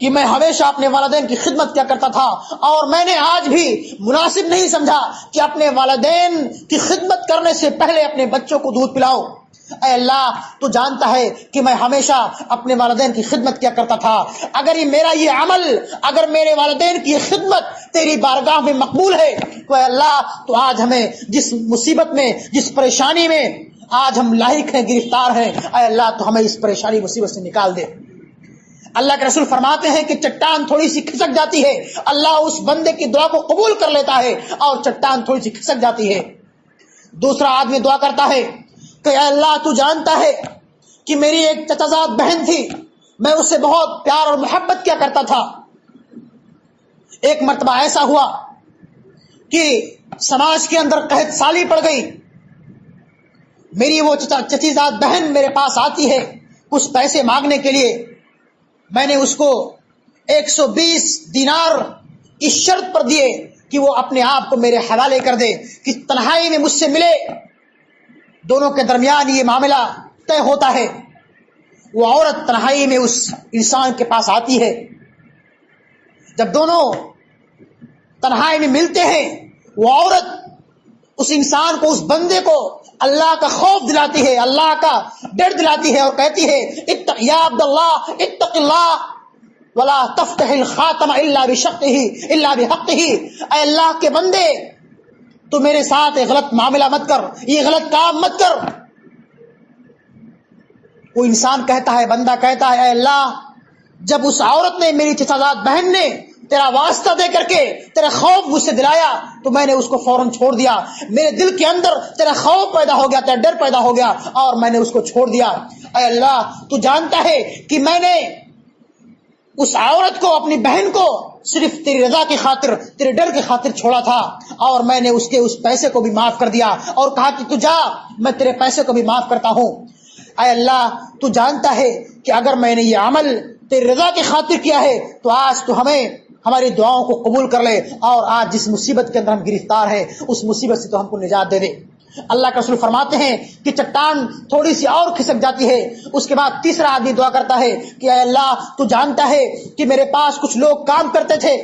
کہ میں ہمیشہ اپنے والدین کی خدمت کیا کرتا تھا، اور میں نے آج بھی مناسب نہیں سمجھا کہ اپنے والدین کی خدمت کرنے سے پہلے اپنے بچوں کو دودھ پلاؤ۔ اے اللہ تو جانتا ہے کہ میں ہمیشہ اپنے والدین کی خدمت کیا کرتا تھا، اگر یہ عمل، اگر میرے والدین کی خدمت تیری بارگاہ میں مقبول ہے تو اے اللہ تو آج ہمیں جس مصیبت میں، جس پریشانی میں آج ہم لاحق ہیں، گرفتار ہیں، اے اللہ تو ہمیں اس پریشانی مصیبت سے نکال دے۔ اللہ کے رسول فرماتے ہیں کہ چٹان تھوڑی سی کھسک جاتی ہے، اللہ اس بندے کی دعا کو قبول کر لیتا ہے، اور چٹان تھوڑی سی کھسک جاتی ہے، دوسرا آدمی دعا کرتا ہے کہ اے اللہ تو جانتا ہے کہ میری ایک چچازاد بہن تھی، میں اس سے بہت پیار اور محبت کیا کرتا تھا۔ ایک مرتبہ ایسا ہوا کہ سماج کے اندر قحط سالی پڑ گئی، میری وہ چچیزاد بہن میرے پاس آتی ہے کچھ پیسے مانگنے کے لیے۔ میں نے اس کو 120 دینار کی شرط پر دیے کہ وہ اپنے آپ کو میرے حوالے کر دے، کہ تنہائی میں مجھ سے ملے، دونوں کے درمیان یہ معاملہ طے ہوتا ہے۔ وہ عورت تنہائی میں اس انسان کے پاس آتی ہے، جب دونوں تنہائی میں ملتے ہیں وہ عورت اس انسان کو، اس بندے کو اللہ کا خوف دلاتی ہے، اللہ کا ڈر دلاتی ہے اور کہتی ہے یا عبداللہ اتق اللہ ولا تفتح الخاتم الا بشقه الا بحقه، اے اللہ کے بندے تو میرے ساتھ ایک غلط معاملہ مت کر، یہ غلط کام مت کر۔ وہ انسان کہتا ہے، بندہ کہتا ہے اے اللہ جب اس عورت نے، میری چچازاد بہن نے تیرا واسطہ دے کر کے تیرا خوف مجھ سے دلایا تو میں نے اس کو فوراً چھوڑ دیا، میرے دل کے اندر تیرا خوف پیدا ہو گیا، تیرا ڈر پیدا ہو گیا اور میں نے اس کو چھوڑ دیا۔ اے اللہ تو جانتا ہے کہ میں نے اس عورت کو، اپنی بہن کو صرف تیری رضا کی خاطر، تیرے ڈر کی خاطر چھوڑا تھا، اور میں نے اس کے اس پیسے کو بھی معاف کر دیا اور کہا کہ تو جا، میں تیرے پیسے کو بھی معاف کرتا ہوں۔ اے اللہ تو جانتا ہے کہ اگر میں نے یہ عمل تیری رضا کی خاطر کیا ہے تو آج تو ہمیں ہماری دعاؤں کو قبول کر لے، اور آج جس مصیبت کے اندر ہم گرفتار ہیں اس مصیبت سے تو ہم کو نجات دے دے۔ اللہ کا رسول فرماتے ہیں کہ چٹان تھوڑی سی اور کھسک جاتی ہے، اس کے بعد تیسرا آدمی دعا کرتا ہے کہ اے اللہ تو جانتا ہے کہ میرے پاس کچھ لوگ کام کرتے تھے،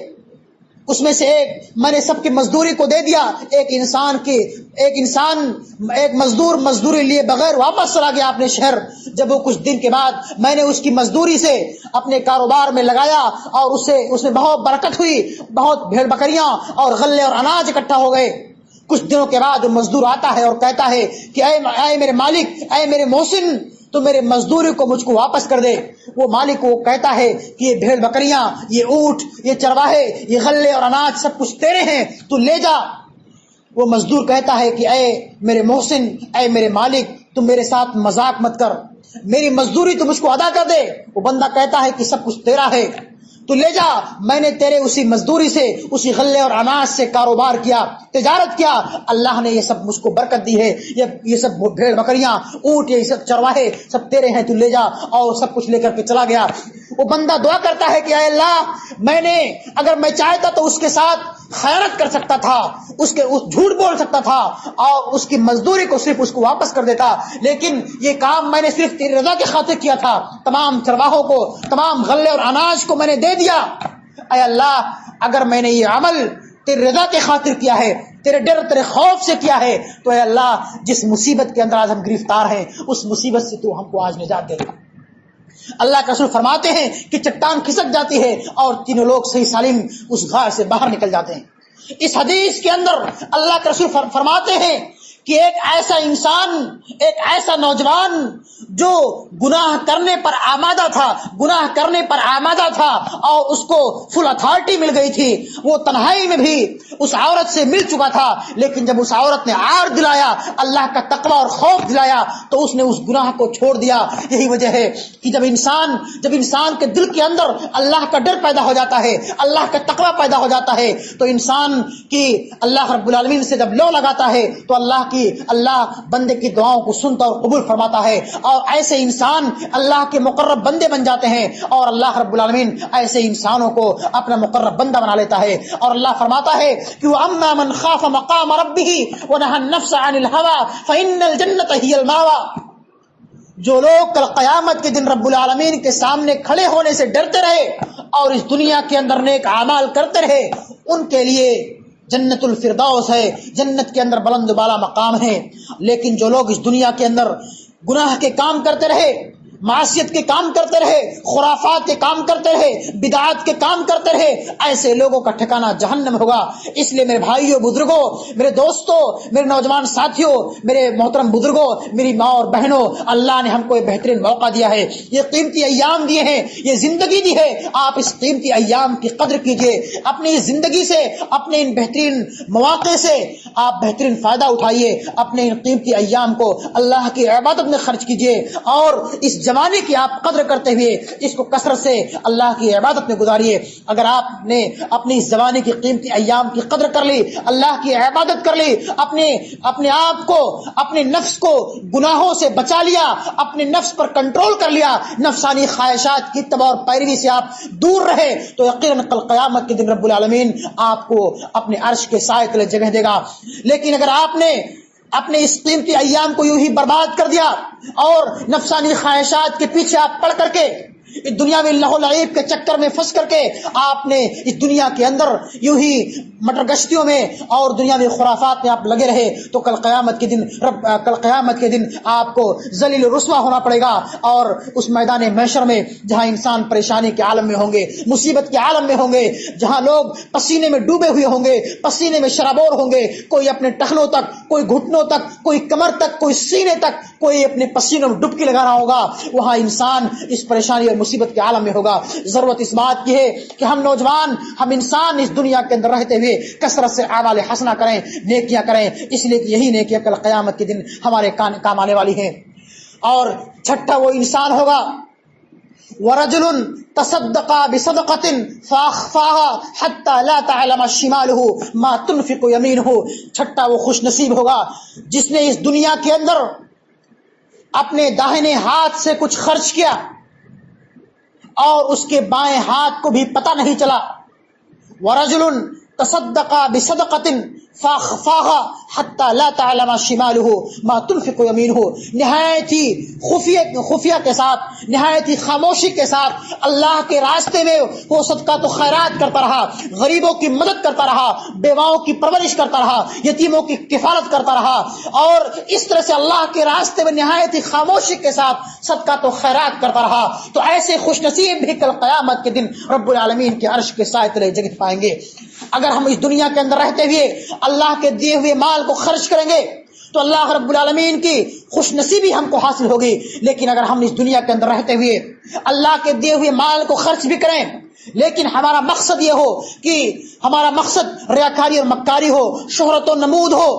اس میں سے ایک میں نے سب کی مزدوری کو دے دیا، ایک مزدور مزدوری لیے بغیر واپس چلا گیا اپنے شہر، جب وہ کچھ دن کے بعد میں نے اس کی مزدوری سے اپنے کاروبار میں لگایا اور اس میں بہت برکت ہوئی، بہت بھیڑ بکریاں اور غلے اور اناج اکٹھا ہو گئے۔ کچھ دنوں کے بعد وہ مزدور آتا ہے اور کہتا ہے کہ اے میرے مالک، اے میرے محسن، تو میرے مزدوری کو مجھ کو واپس کر دے۔ وہ مالک کو کہتا ہے کہ یہ بھیڑ بکریاں، یہ اونٹ، یہ چرواہے، یہ غلے اور اناج سب کچھ تیرے ہیں، تو لے جا۔ وہ مزدور کہتا ہے کہ اے میرے محسن، اے میرے مالک، تم میرے ساتھ مذاق مت کر، میری مزدوری تو مجھ کو ادا کر دے۔ وہ بندہ کہتا ہے کہ سب کچھ تیرا ہے، تو لے جا، میں نے تیرے اسی مزدوری سے، اسی غلے اور اناج سے کاروبار کیا، تجارت کیا، اللہ نے یہ سب مجھ کو برکت دی ہے، یہ سب بھیڑ بکریاں، اونٹ، یہ سب چرواہے سب تیرے ہیں، تو لے جا، اور سب کچھ لے کر کے چلا گیا۔ وہ بندہ دعا کرتا ہے کہ اے اللہ میں نے، اگر میں چاہتا تو اس کے ساتھ خیانت کر سکتا تھا، اس جھوٹ بول سکتا تھا اور اس کی مزدوری کو صرف اس کو واپس کر دیتا، لیکن یہ کام میں نے صرف تیری رضا کی خاطر کیا تھا، تمام چرواہوں کو، تمام غلے اور اناج کو میں نے دے دیا۔ اے اللہ اگر میں نے یہ عمل تیری رضا کی خاطر کیا ہے، تیرے ڈر، تیرے خوف سے کیا ہے، تو اے اللہ جس مصیبت کے اندر آج ہم گرفتار ہیں اس مصیبت سے تو ہم کو آج نجات دے دے۔ اللہ کا رسول فرماتے ہیں کہ چٹان کھسک جاتی ہے اور تینوں لوگ صحیح سالم اس غار سے باہر نکل جاتے ہیں۔ اس حدیث کے اندر اللہ کا رسول فرماتے ہیں کہ ایک ایسا انسان، ایک ایسا نوجوان جو گناہ کرنے پر آمادہ تھا اور اس کو فل اتھارٹی مل گئی تھی، وہ تنہائی میں بھی اس عورت سے مل چکا تھا، لیکن جب اس عورت نے عار دلایا، اللہ کا تقوی اور خوف دلایا، تو اس نے اس گناہ کو چھوڑ دیا۔ یہی وجہ ہے کہ جب انسان کے دل کے اندر اللہ کا ڈر پیدا ہو جاتا ہے، اللہ کا تقوی پیدا ہو جاتا ہے، تو انسان کی اللہ رب العالمین سے جب لو لگاتا ہے تو اللہ بندے کی دعاؤں کو سنتا اور قبول فرماتا ہے، اور ایسے انسان اللہ کے مقرب بندے بن جاتے ہیں، اور اللہ رب العالمین ایسے انسانوں کو اپنا مقرب بندہ بنا لیتا ہے۔ اور اللہ فرماتا ہے کہ وَأَمَّا مَنْ خَافَ مَقَامَ رَبِّهِ وَنَهَى النَّفْسَ عَنِ الْهَوَىٰ فَإِنَّ الْجَنَّةَ هِيَ الْمَأْوَىٰ، جو لوگ کل قیامت کے دن رب العالمین کے سامنے کھڑے ہونے سے ڈرتے رہے اور اس دنیا کے اندر نیک اعمال کرتے رہے، ان کے لیے جنت الفردوس ہے، جنت کے اندر بلند بالا مقام ہے۔ لیکن جو لوگ اس دنیا کے اندر گناہ کے کام کرتے رہے، معصیت کے کام کرتے رہے، خرافات کے کام کرتے رہے، بدعات کے کام کرتے رہے، ایسے لوگوں کا ٹھکانہ جہنم ہوگا۔ اس لیے میرے بھائیوں، بزرگوں، میرے دوستوں، میرے نوجوان ساتھیوں، میرے محترم بزرگوں، میری ماں اور بہنوں، اللہ نے ہم کو یہ بہترین موقع دیا ہے، یہ قیمتی ایام دیے ہیں، یہ زندگی دی ہے۔ آپ اس قیمتی ایام کی قدر کیجئے، اپنی زندگی سے، اپنے ان بہترین مواقع سے آپ بہترین فائدہ اٹھائیے، اپنے ان قیمتی ایام کو اللہ کی عبادت میں خرچ کیجئے، اور اس زمانے کی آپ قدر کرتے ہوئے اس کو کثرت سے اللہ کی عبادت میں گزاریے۔ اگر آپ نے اپنی اس زمانے کی قیمتی ایام کی قدر کر لی، اللہ کی عبادت کر لی، اپنے آپ کو، اپنے نفس کو گناہوں سے بچا لیا، اپنے نفس پر کنٹرول کر لیا، نفسانی خواہشات کی اتباع اور پیروی سے آپ دور رہے، تو یقیناً کل قیامت کے دن رب العالمین آپ کو اپنے عرش کے سائے تلے جگہ دے گا۔ لیکن اگر آپ نے اپنے اس قیمتی ایام کو یوں ہی برباد کر دیا اور نفسانی خواہشات کے پیچھے آپ پڑ کر کے اس دنیا میں لہو لعیب کے چکر میں پھنس کر کے آپ نے اس دنیا کے اندر یوں ہی مٹر گشتیوں میں اور دنیا میں خرافات میں آپ لگے رہے، تو کل قیامت کے دن آپ کو ذلیل و رسوا ہونا پڑے گا، اور اس میدان محشر میں جہاں انسان پریشانی کے عالم میں ہوں گے، مصیبت کے عالم میں ہوں گے، جہاں لوگ پسینے میں ڈوبے ہوئے ہوں گے، پسینے میں شرابور ہوں گے، کوئی اپنے ٹخنوں تک، کوئی گھٹنوں تک، کوئی کمر تک، کوئی سینے تک، کوئی اپنے پسینوں میں ڈبکی لگا رہا ہوگا، وہاں انسان اس پریشانی اور مصیبت کے عالم میں ہوگا۔ ضرورت اس بات کی ہے کہ ہم نوجوان، ہم انسان اس دنیا کے اندر رہتے ہوئے کثرت سے اعمال حسنہ کریں، نیکیاں کریں، اس لیے کہ یہی نیکیاں کل قیامت کے دن ہمارے کام آنے والی ہیں۔ اور چھٹا وہ انسان ہوگا وَرَجُلٌ تَصَدَّقَ بِصَدَقَةٍ فَأَخْفَاهَا حَتَّى لَا تَعْلَمَ شِمَالُهُ مَا تُنْفِقُ يَمِينُهُ۔ چھٹا وہ خوش نصیب ہوگا جس نے اس دنیا کے اندر اپنے داہنے ہاتھ سے کچھ خرچ کیا اور اس کے بائیں ہاتھ کو بھی پتہ نہیں چلا۔ وَرَجُلٌ تَصَدَّقَ بِصَدَقَةٍ فَأَخْفَاهَا حَتَّى لَا تَعْلَمَ شِمَالُهُ مَا تُنْفِقُ يَمِينُهُ۔ نہایت ہی خفیہ کے ساتھ، نہایت ہی خاموشی کے ساتھ اللہ کے راستے میں وہ صدقات و خیرات کرتا رہا، غریبوں کی مدد کرتا رہا، بیواؤں کی پرورش کرتا رہا، یتیموں کی کفالت کرتا رہا، اور اس طرح سے اللہ کے راستے میں نہایت ہی خاموشی کے ساتھ صدقات و خیرات کرتا رہا، تو ایسے خوش نصیب بھی کل قیامت کے دن رب العالمین کے عرش کے سائے تلے جگہ پائیں گے۔ اگر ہم اس دنیا کے اندر رہتے ہوئے اللہ کے دیے ہوئے مال کو خرچ کریں گے تو اللہ رب العالمین کی خوش نصیبی ہم کو حاصل ہوگی، لیکن اگر ہم اس دنیا کے اندر رہتے ہوئے اللہ کے دیے ہوئے مال کو خرچ بھی کریں لیکن ہمارا مقصد یہ ہو کہ ہمارا مقصد ریاکاری اور مکاری ہو، شہرت و نمود ہو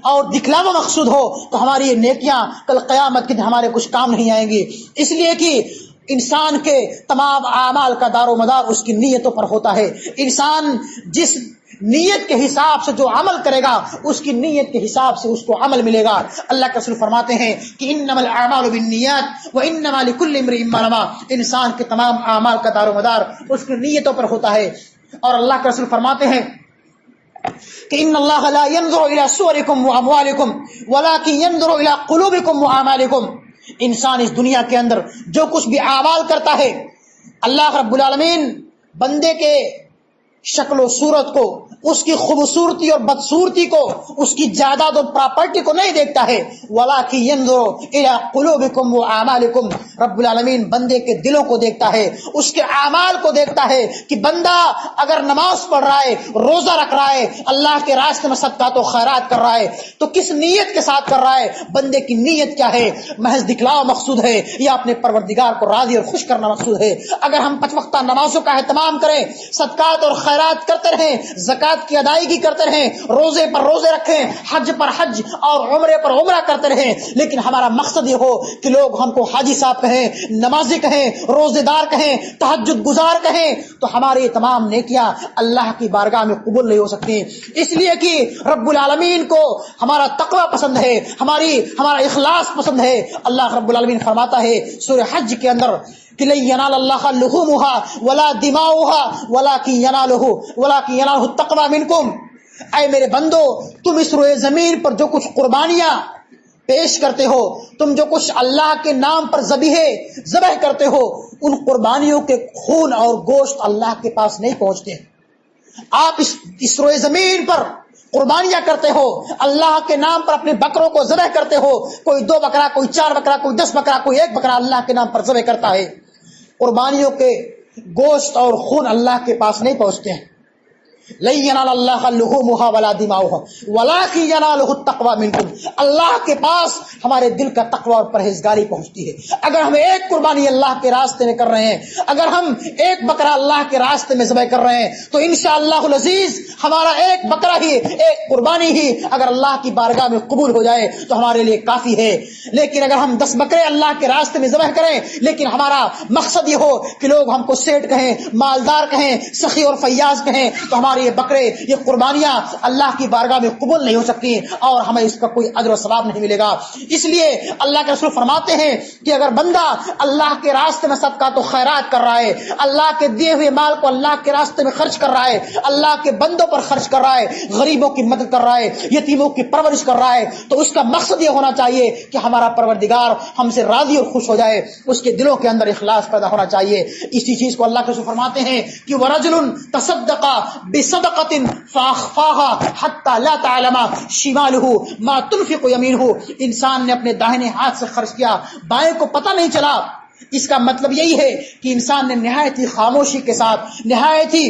اور دکھلاوا مقصود ہو، تو ہماری یہ نیکیاں کل قیامت کے دن ہمارے کچھ کام نہیں آئیں گی۔ اس لیے کہ انسان کے تمام اعمال کا دار و مدار اس کی نیتوں پر ہوتا ہے۔ انسان جس نیت کے حساب سے جو عمل کرے گا اس کی نیت کے حساب سے اس کو عمل ملے گا۔ اللہ کے رسول فرماتے ہیں کہ انما الاعمال بالنیات وانما لكل امرئ ما نوى۔ انسان کے تمام اعمال کا دار و مدار اس کی نیتوں پر ہوتا ہے۔ اور اللہ کے رسول فرماتے ہیں کہ ان اللہ لا ينظر الى صوركم واموالكم ولكن ينظر الى قلوبكم واعمالكم۔ انسان اس دنیا کے اندر جو کچھ بھی اعمال کرتا ہے، اللہ رب العالمین بندے کے شکل و صورت کو، اس کی خوبصورتی اور بدصورتی کو، اس کی جائیداد اور پراپرٹی کو نہیں دیکھتا ہے، وَلَكِنْ يَنْظُرُ إِلَىٰ قُلُوبِكُمْ وَأَعْمَالِكُمْ۔ رب العالمین بندے کے دلوں کو دیکھتا ہے، اس کے اعمال کو دیکھتا ہے کہ بندہ اگر نماز پڑھ رہا ہے، روزہ رکھ رہا ہے، اللہ کے راستے میں صدقات و خیرات کر رہا ہے تو کس نیت کے ساتھ کر رہا ہے، بندے کی نیت کیا ہے، محض دکھلاوا مقصود ہے یا اپنے پروردگار کو راضی اور خوش کرنا مقصود ہے۔ اگر ہم 5 وقتہ نمازوں کا اہتمام کریں، صدقات اور خیرات کرتے رہیں، زکوٰۃ کی ادائیگی کرتے رہیں، روزے پر روزے رکھیں، حج پر حج اور عمرے پر عمرہ کرتے رہیں، لیکن ہمارا مقصد یہ ہو کہ لوگ ہم کو حاجی صاحب کہیں، نمازی کہیں، روزے دار کہیں، تہجد گزار کہیں، تو ہماری یہ تمام نیکیاں اللہ کی بارگاہ میں قبول نہیں ہو سکتی۔ اس لیے کہ رب العالمین کو ہمارا تقوی پسند ہے، ہمارا اخلاص پسند ہے۔ اللہ رب العالمین فرماتا ہے سورہ حج کے اندر کہ لن ینال اللہ لحومها ولا دماؤها ولكن ينالہ التقوی منکم۔ اے میرے بندو، تم اس روئے زمین پر جو کچھ قربانیاں پیش کرتے ہو، تم جو کچھ اللہ کے نام پر ذبح کرتے ہو، ان قربانیوں کے خون اور گوشت اللہ کے پاس نہیں پہنچتے۔ آپ اس روئے زمین پر قربانیاں کرتے ہو، اللہ کے نام پر اپنے بکروں کو ذبح کرتے ہو، کوئی 2 بکرا، کوئی 4 بکرا، کوئی 10 بکرا، کوئی 1 بکرا اللہ کے نام پر ذبح کرتا ہے، قربانیوں کے گوشت اور خون اللہ کے پاس نہیں پہنچتے ہیں. لن ینال اللہ لحومها ولا دماؤها ولکن ینالہ التقوی منکم. اللہ کے پاس ہمارے دل کا تقوی اور پرہیزگاری پہنچتی ہے. اگر ہم ایک قربانی اللہ کے راستے میں کر رہے ہیں، اگر ہم ایک بکرا اللہ کے راستے میں ذبح کر رہے ہیں، تو انشاءاللہ العزیز ہمارا ایک بکرا ہی، ایک قربانی ہی اگر اللہ کی بارگاہ میں قبول ہو جائے تو ہمارے لیے کافی ہے. لیکن اگر ہم 10 بکرے اللہ کے راستے میں ذبح کریں، لیکن ہمارا مقصد یہ ہو کہ لوگ ہم کو سیٹ کہیں، مالدار کہیں، سخی اور فیاض کہیں، تو ہمارے یہ بکرے، یہ قربانیاں اللہ کی بارگاہ میں قبول نہیں ہو سکتی اور ہمیں اس کا کوئی اجر و ثواب نہیں ملے گا. اس لیے اللہ کے رسول فرماتے ہیں کہ اگر بندہ اللہ کے راستے میں صدقات و خیرات کر رہا ہے، اللہ کے دیے ہوئے مال کو اللہ کے راستے میں خرچ کر رہا ہے، اللہ کے بندوں پر خرچ کر رہا ہے، غریبوں کی مدد کر رہا ہے، یتیموں کی پرورش کر رہا ہے، تو اس کا مقصد یہ ہونا چاہیے کہ ہمارا پروردگار ہم سے راضی اور خوش ہو جائے. اس کے دلوں کے اندر اخلاص پیدا ہونا چاہیے. اسی چیز کو اللہ کے رسول فرماتے ہیں کہ وَرَجُلٌ تَصَدَّقَ بِصَدَقَةٍ فَأَخْفَاهَا حَتَّى لَا تَعْلَمَ شِمَالُهُ مَا تُنْفِقُ يَمِينُهُ. انسان نے اپنے داہنے ہاتھ سے خرچ کیا، بائیں کو پتہ نہیں چلا. اس کا مطلب یہی ہے کہ انسان نے نہایت ہی خاموشی کے ساتھ، نہایت ہی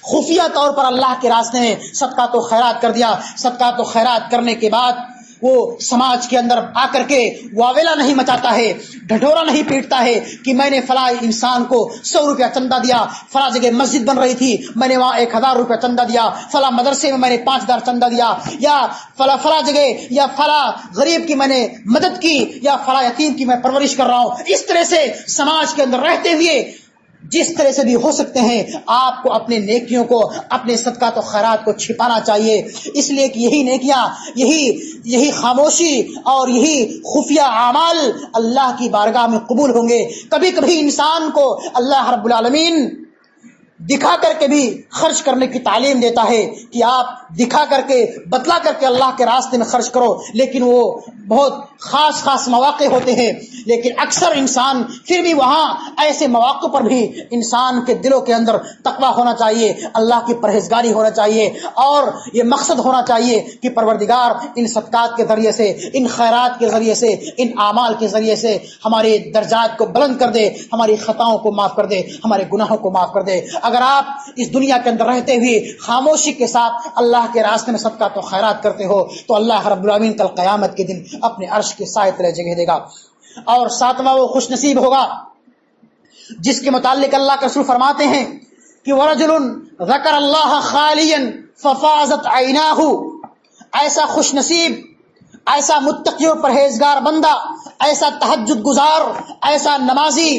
خفیہ طور پر اللہ کے راستے میں صدقات و خیرات کر دیا. صدقات و خیرات کرنے کے بعد وہ سماج کے اندر آ کر کے واویلا نہیں مچاتا ہے، ڈھڈورا نہیں پیٹتا ہے کہ میں نے فلاں انسان کو 100 روپیہ چندہ دیا، فلاں جگہ مسجد بن رہی تھی میں نے وہاں 1000 روپیہ چندہ دیا، فلاں مدرسے میں نے 5000 چندہ دیا، یا فلاں جگہ یا فلاں غریب کی میں نے مدد کی، یا فلاں یتیم کی میں پرورش کر رہا ہوں. اس طرح سے سماج کے اندر رہتے ہوئے جس طرح سے بھی ہو سکتے ہیں آپ کو اپنے نیکیوں کو، اپنے صدقات و خیرات کو چھپانا چاہیے. اس لیے کہ یہی نیکیاں، یہی خاموشی اور یہی خفیہ اعمال اللہ کی بارگاہ میں قبول ہوں گے. کبھی کبھی انسان کو اللہ رب العالمین دکھا کر کے بھی خرچ کرنے کی تعلیم دیتا ہے کہ آپ دکھا کر کے، بتلا کر کے اللہ کے راستے میں خرچ کرو. لیکن وہ بہت خاص مواقع ہوتے ہیں، لیکن اکثر انسان پھر بھی وہاں ایسے مواقع پر بھی انسان کے دلوں کے اندر تقویٰ ہونا چاہیے، اللہ کی پرہیزگاری ہونا چاہیے، اور یہ مقصد ہونا چاہیے کہ پروردگار ان صدقات کے ذریعے سے، ان خیرات کے ذریعے سے، ان اعمال کے ذریعے سے ہمارے درجات کو بلند کر دے، ہماری خطاؤں کو معاف کر دے، ہمارے گناہوں کو معاف کر دے. اگر آپ اس دنیا کے اندر رہتے ہوئے خاموشی کے ساتھ اللہ کے راستے میں صدقات و خیرات کرتے ہو تو اللہ رب العالمین کل قیامت کے دن اپنے عرش کے سائے تلے جگہ دے گا. اور 7واں وہ خوش نصیب ہوگا جس کے متعلق اللہ کے رسول فرماتے ہیں کہ وَرَجُلٌ ذَكَرَ اللَّهَ خَالِيًا فَفَاضَتْ عَيْنَاهُ. ایسا خوش نصیب، ایسا متقی و پرہیزگار بندہ، ایسا تہجد گزار، ایسا نمازی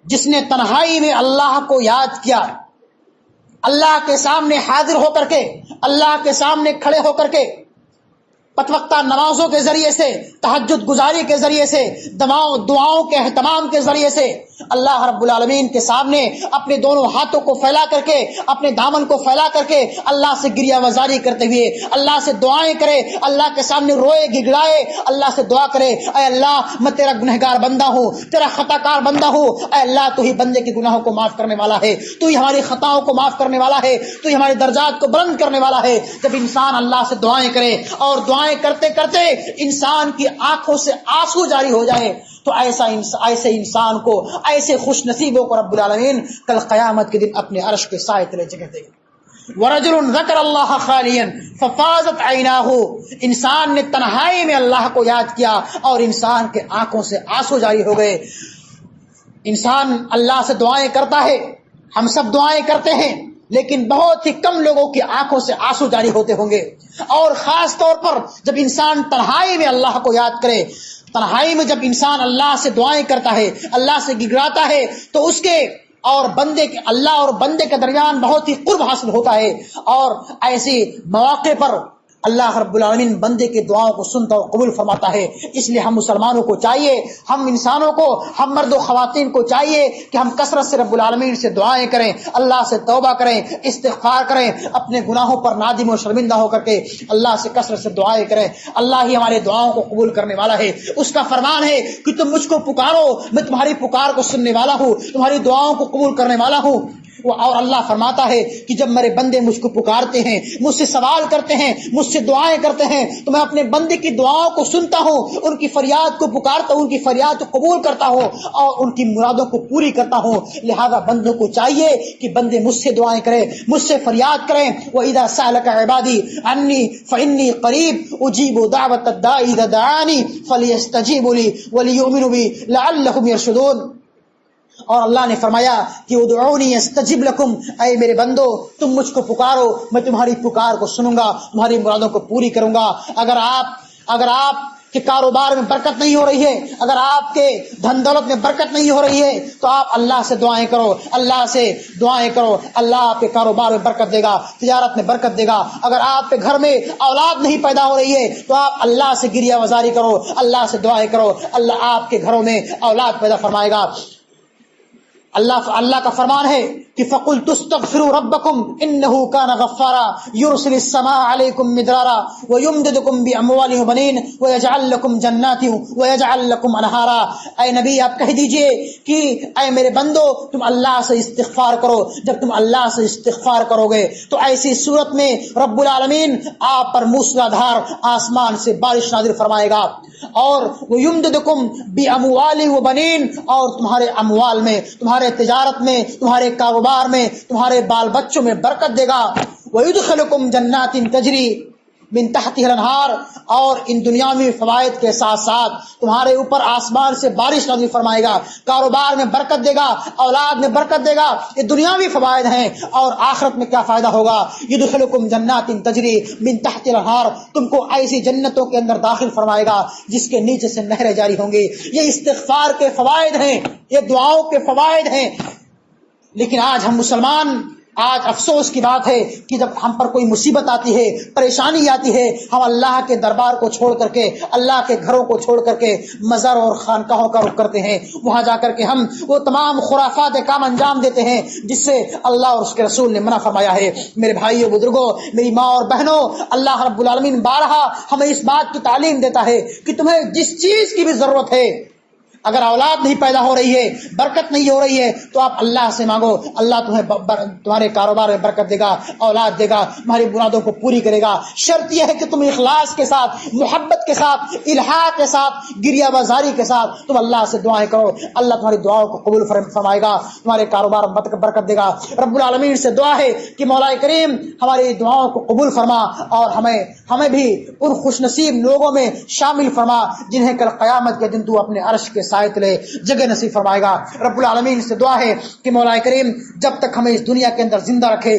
جس نے تنہائی میں اللہ کو یاد کیا، اللہ کے سامنے حاضر ہو کر کے، اللہ کے سامنے کھڑے ہو کر کے پتوقتہ نمازوں کے ذریعے سے، تہجد گزاری کے ذریعے سے، دعاؤں کے اہتمام کے ذریعے سے اللہ رب العالمین کے سامنے اپنے دونوں ہاتھوں کو پھیلا کر کے، اپنے دامن کو پھیلا کر کے اللہ سے گریہ وزاری کرتے ہوئے اللہ سے دعائیں کرے، اللہ کے سامنے روئے گڑگڑائے، اللہ سے دعا کرے اے اللہ میں تیرا گنہگار بندہ ہوں، تیرا خطا کار بندہ ہوں، اے اللہ تو ہی بندے کے گناہوں کو معاف کرنے والا ہے، تو ہی ہماری خطاؤں کو معاف کرنے والا ہے، تو ہی ہمارے درجات کو بلند کرنے والا ہے. جب انسان اللہ سے دعائیں کرے اور دعائیں کرتے کرتے انسان کی آنکھوں سے آنسو جاری ہو جائے تو ایسے انسان کو، ایسے خوش نصیبوں کو رب العالمین کل قیامت کے دن اپنے عرش کے سائے تلے جگہ دے گا. وَرَجُلٌ ذَكَرَ اللَّهَ خَالِيًا فَفَاضَتْ عَيْنَاهُ. انسان نے تنہائی میں اللہ کو یاد کیا اور انسان کے آنکھوں سے آنسو جاری ہو گئے. انسان اللہ سے دعائیں کرتا ہے، ہم سب دعائیں کرتے ہیں، لیکن بہت ہی کم لوگوں کی آنکھوں سے آنسو جاری ہوتے ہوں گے. اور خاص طور پر جب انسان تنہائی میں اللہ کو یاد کرے، تنہائی میں جب انسان اللہ سے دعائیں کرتا ہے، اللہ سے گڑگڑاتا ہے، تو اس کے اور بندے کے، اللہ اور بندے کے درمیان بہت ہی قرب حاصل ہوتا ہے. اور ایسے مواقع پر اللہ رب العالمین بندے کے دعاؤں کو سنتا اور قبول فرماتا ہے. اس لیے ہم مسلمانوں کو چاہیے، ہم انسانوں کو، ہم مرد و خواتین کو چاہیے کہ ہم کثرت سے رب العالمین سے دعائیں کریں، اللہ سے توبہ کریں، استغفار کریں، اپنے گناہوں پر نادم و شرمندہ ہو کر کے اللہ سے کثرت سے دعائیں کریں. اللہ ہی ہمارے دعاؤں کو قبول کرنے والا ہے. اس کا فرمان ہے کہ تم مجھ کو پکارو، میں تمہاری پکار کو سننے والا ہوں، تمہاری دعاؤں کو قبول کرنے والا ہوں. اور اللہ فرماتا ہے کہ جب میرے بندے مجھ کو پکارتے ہیں، مجھ سے سوال کرتے ہیں، مجھ سے دعائیں کرتے ہیں، تو میں اپنے بندے کی دعاؤں کو سنتا ہوں، ان کی فریاد کو پکارتا ہوں، ان کی فریاد کو قبول کرتا ہوں اور ان کی مرادوں کو پوری کرتا ہوں۔ لہذا بندوں کو چاہیے کہ بندے مجھ سے دعائیں کریں، مجھ سے فریاد کریں۔ وَإِذَا سَأَلَكَ عِبَادِي عَنِّي فَإِنِّي قَرِيبٌ أُجِيبُ دَعْوَةَ الدَّاعِ إِذَا دَعَانِ فَلْيَسْتَجِيبُوا لِي وَلْيُؤْمِنُوا بِي لَعَلَّهُمْ يَرْشُدُونَ۔ اور اللہ نے فرمایا کہ ادعونی استجب لکم، اے میرے بندو تم مجھ کو پکارو، میں تمہاری پکار کو سنوں گا، تمہاری مرادوں کو پوری کروں گا۔ اگر آپ کے کاروبار میں برکت نہیں ہو رہی ہے، اگر آپ کے دھن دولت میں برکت نہیں ہو رہی ہے، تو آپ اللہ سے دعائیں کرو، اللہ سے دعائیں کرو، اللہ آپ کے کاروبار میں برکت دے گا، تجارت میں برکت دے گا۔ اگر آپ کے گھر میں اولاد نہیں پیدا ہو رہی ہے تو آپ اللہ سے گریہ وزاری کرو، اللہ سے دعائیں کرو، اللہ آپ کے گھروں میں اولاد پیدا فرمائے گا۔ اللہ کا فرمان ہے کہ فَقُلْتُ اسْتَغْفِرُوا رَبَّكُمْ إِنَّهُ كَانَ غَفَّارًا يُرْسِلِ السَّمَاءَ عَلَيْكُمْ مِدْرَارًا وَيُمْدِدْكُمْ بِأَمْوَالٍ وَبَنِينَ وَيَجْعَلْ لَكُمْ جَنَّاتٍ وَيَجْعَلْ لَكُمْ أَنْهَارًا۔ اے نبی آپ کہہ دیجئے کہ اے میرے بندو تم اللہ سے استغفار کرو، جب تم اللہ سے استغفار کرو گے تو ایسی صورت میں رب العالمین آپ پر موسلادھار آسمان سے بارش نازل فرمائے گا، اور وَيُمْدِدْكُمْ بِأَمْوَالٍ وَبَنِينَ، اور تمہارے اموال میں، تمہارے تجارت میں، تمہارے کاروبار میں، تمہارے بال بچوں میں برکت دے گا۔ وَيُدْخِلُكُمْ جَنَّاتٍ تَجْرِي مِن تَحْتِهَا الْأَنْهَارُ، اور ان دنیاوی فوائد کے ساتھ ساتھ تمہارے اوپر آسمان سے بارش نازل فرمائے گا، کاروبار میں برکت دے گا، اولاد میں برکت دے گا۔ یہ دنیاوی فوائد ہیں، اور آخرت میں کیا فائدہ ہوگا؟ يُدْخِلُكُمْ جَنَّاتٍ تَجْرِي مِن تَحْتِهَا الْأَنْهَارُ، تم کو ایسی جنتوں کے اندر داخل فرمائے گا جس کے نیچے سے نہریں جاری ہوں گی۔ یہ استغفار کے فوائد ہیں، یہ دعاؤں کے فوائد ہیں۔ لیکن آج افسوس کی بات ہے کہ جب ہم پر کوئی مصیبت آتی ہے، پریشانی آتی ہے، ہم اللہ کے دربار کو چھوڑ کر کے، اللہ کے گھروں کو چھوڑ کر کے مزار اور خانقاہوں کا رخ کرتے ہیں، وہاں جا کر کے ہم وہ تمام خرافات کام انجام دیتے ہیں جس سے اللہ اور اس کے رسول نے منع فرمایا ہے۔ میرے بھائیوں، بزرگوں، میری ماں اور بہنوں، اللہ رب العالمین بارہا ہمیں اس بات کی تعلیم دیتا ہے کہ تمہیں جس چیز کی بھی ضرورت ہے، اگر اولاد نہیں پیدا ہو رہی ہے، برکت نہیں ہو رہی ہے، تو آپ اللہ سے مانگو، اللہ تمہارے کاروبار میں برکت دے گا، اولاد دے گا، تمہاری مرادوں کو پوری کرے گا۔ شرط یہ ہے کہ تم اخلاص کے ساتھ، محبت کے ساتھ، الہا کے ساتھ، گریہ بازاری کے ساتھ تم اللہ سے دعائیں کرو، اللہ تمہاری دعاؤں کو قبول فرمائے گا، تمہارے کاروبار میں برکت دے گا۔ رب العالمین سے دعا ہے کہ مولا کریم ہماری دعاؤں کو قبول فرما، اور ہمیں بھی ان خوش نصیب لوگوں میں شامل فرما جنہیں کل قیامت کے دن تو اپنے عرش کے سائے تلے جگہ نصیب فرمائے گا۔ رب العالمین سے دعا ہے کہ مولا کریم جب تک ہمیں اس دنیا کے اندر زندہ رکھے،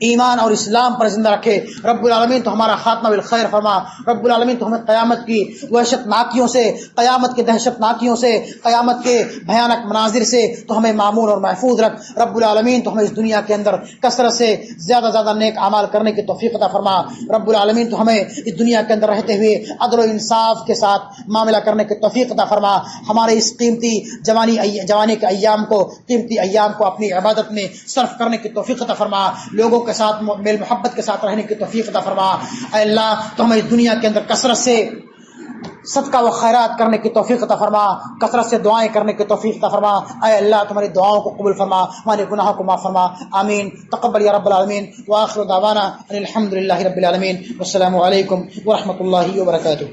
ایمان اور اسلام پر زندہ رکھے، رب العالمین تو ہمارا خاتمہ بالخیر فرما۔ رب العالمین تو ہمیں قیامت کی وحشت ناکیوں سے، قیامت کے دہشت ناکیوں سے، قیامت کے بھیانک مناظر سے تو ہمیں معمور اور محفوظ رکھ۔ رب العالمین تو ہمیں اس دنیا کے اندر کثرت سے زیادہ نیک اعمال کرنے کی توفیق عطا فرما۔ رب العالمین تو ہمیں اس دنیا کے اندر رہتے ہوئے عدل و انصاف کے ساتھ معاملہ کرنے کی توفیق عطا فرما۔ ہمارے اس قیمتی جوانی کے ایام کو، قیمتی ایام کو اپنی عبادت میں صرف کرنے کی توفیق عطا فرما، لوگوں کے ساتھ میل محبت کے ساتھ رہنے کی توفیق عطا فرما۔ اے اللہ تو ہمیں اس دنیا کے اندر کثرت سے صدقہ و خیرات کرنے کی توفیق عطا فرما، کثرت سے دعائیں کرنے کی توفیق عطا فرما۔ اے اللہ تمہاری دعاؤں کو قبول فرما، ہمارے گناہوں کو معاف فرما، آمین۔ تقبل یا رب العالمین، وآخر دعوانا ان الحمد للہ رب العالمین، والسلام علیکم ورحمۃ اللہ وبرکاتہ۔